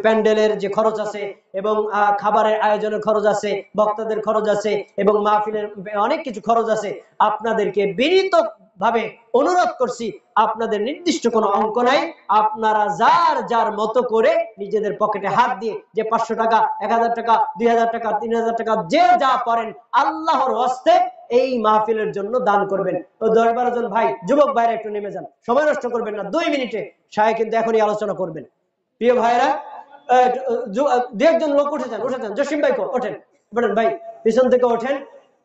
প্যান্ডেলের যে খরচ আছে, এবং খাবারের আয়োজনের খরচ আছে, বক্তাদের খরচ আছে, এবং মাহফিলের অনেক কিছু খরচ আছে। আপনাদেরকে বিনীত ভাবে অনুরোধ করছি, আপনাদের নির্দিষ্ট কোনো অঙ্ক নাই, আপনারা যার যার মতো করে নিজেদের পকেটে হাত দিয়ে, যে 500 টাকা, 1000 টাকা, 2000 টাকা, 3000 টাকা, যে যা পারেন আল্লাহর ওয়াস্তে এই মাহফিলের জন্য দান করবেন। তো 10-12 জন ভাই, যুবক ভাইরা একটু নেমে যান, সময় নষ্ট করবেন না, 2 মিনিটে শায়েখ কিন্তু এখনই আলোচনা করবেন। প্রিয় ভাইরা, 2-1 লোক উঠেছেন, জসিম ভাই ওঠেন, বলেন ভাই, পিছন থেকে ওঠেন।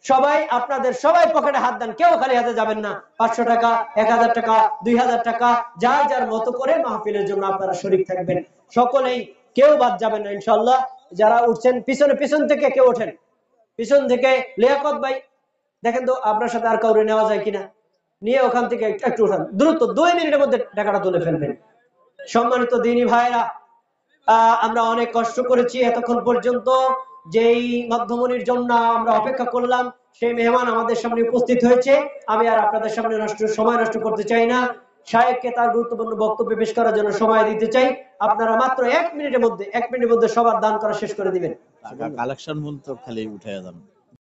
সবাই আপনাদের সবাই পকেটে হাত দেন, কেউ খালি হাতে যাবেন না। 500 টাকা, 1000 টাকা, 2000 টাকা, যার যার মতো করে মাহফিলের জন্য আপনারা শরীক থাকবেন। সকলেই, কেউ বাদ যাবেন না ইনশাআল্লাহ। যারা উঠছেন পিছন থেকে কেউ ওঠেন, পিছন থেকে লিয়াকত ভাই, দেখেন তো আপনার সাথে আর কাউরে নেওয়া যায় কিনা, নিয়ে ওখান থেকে একটু উঠান, দ্রুত 2 মিনিটের মধ্যে টাকাটা তুলে ফেলবেন। সম্মানিত দিনী ভাইরা, আমরা অনেক কষ্ট করেছি এতক্ষণ পর্যন্ত। যেই মধ্যমণির জন্য আমরা অপেক্ষা করলাম, সেই মেহমান আমাদের সামনে উপস্থিত হয়েছে। আমি আর আপনাদের সামনে সময় নষ্ট করতে চাই না। শায়েখকে তার গুরুত্বপূর্ণ বক্তব্য পেশ করার জন্য সময় দিতে চাই। আপনারা মাত্র 1 মিনিটের মধ্যে সবার দান করা শেষ করে দিবেন। কালেকশন মন্ত্র খালি উঠে যান।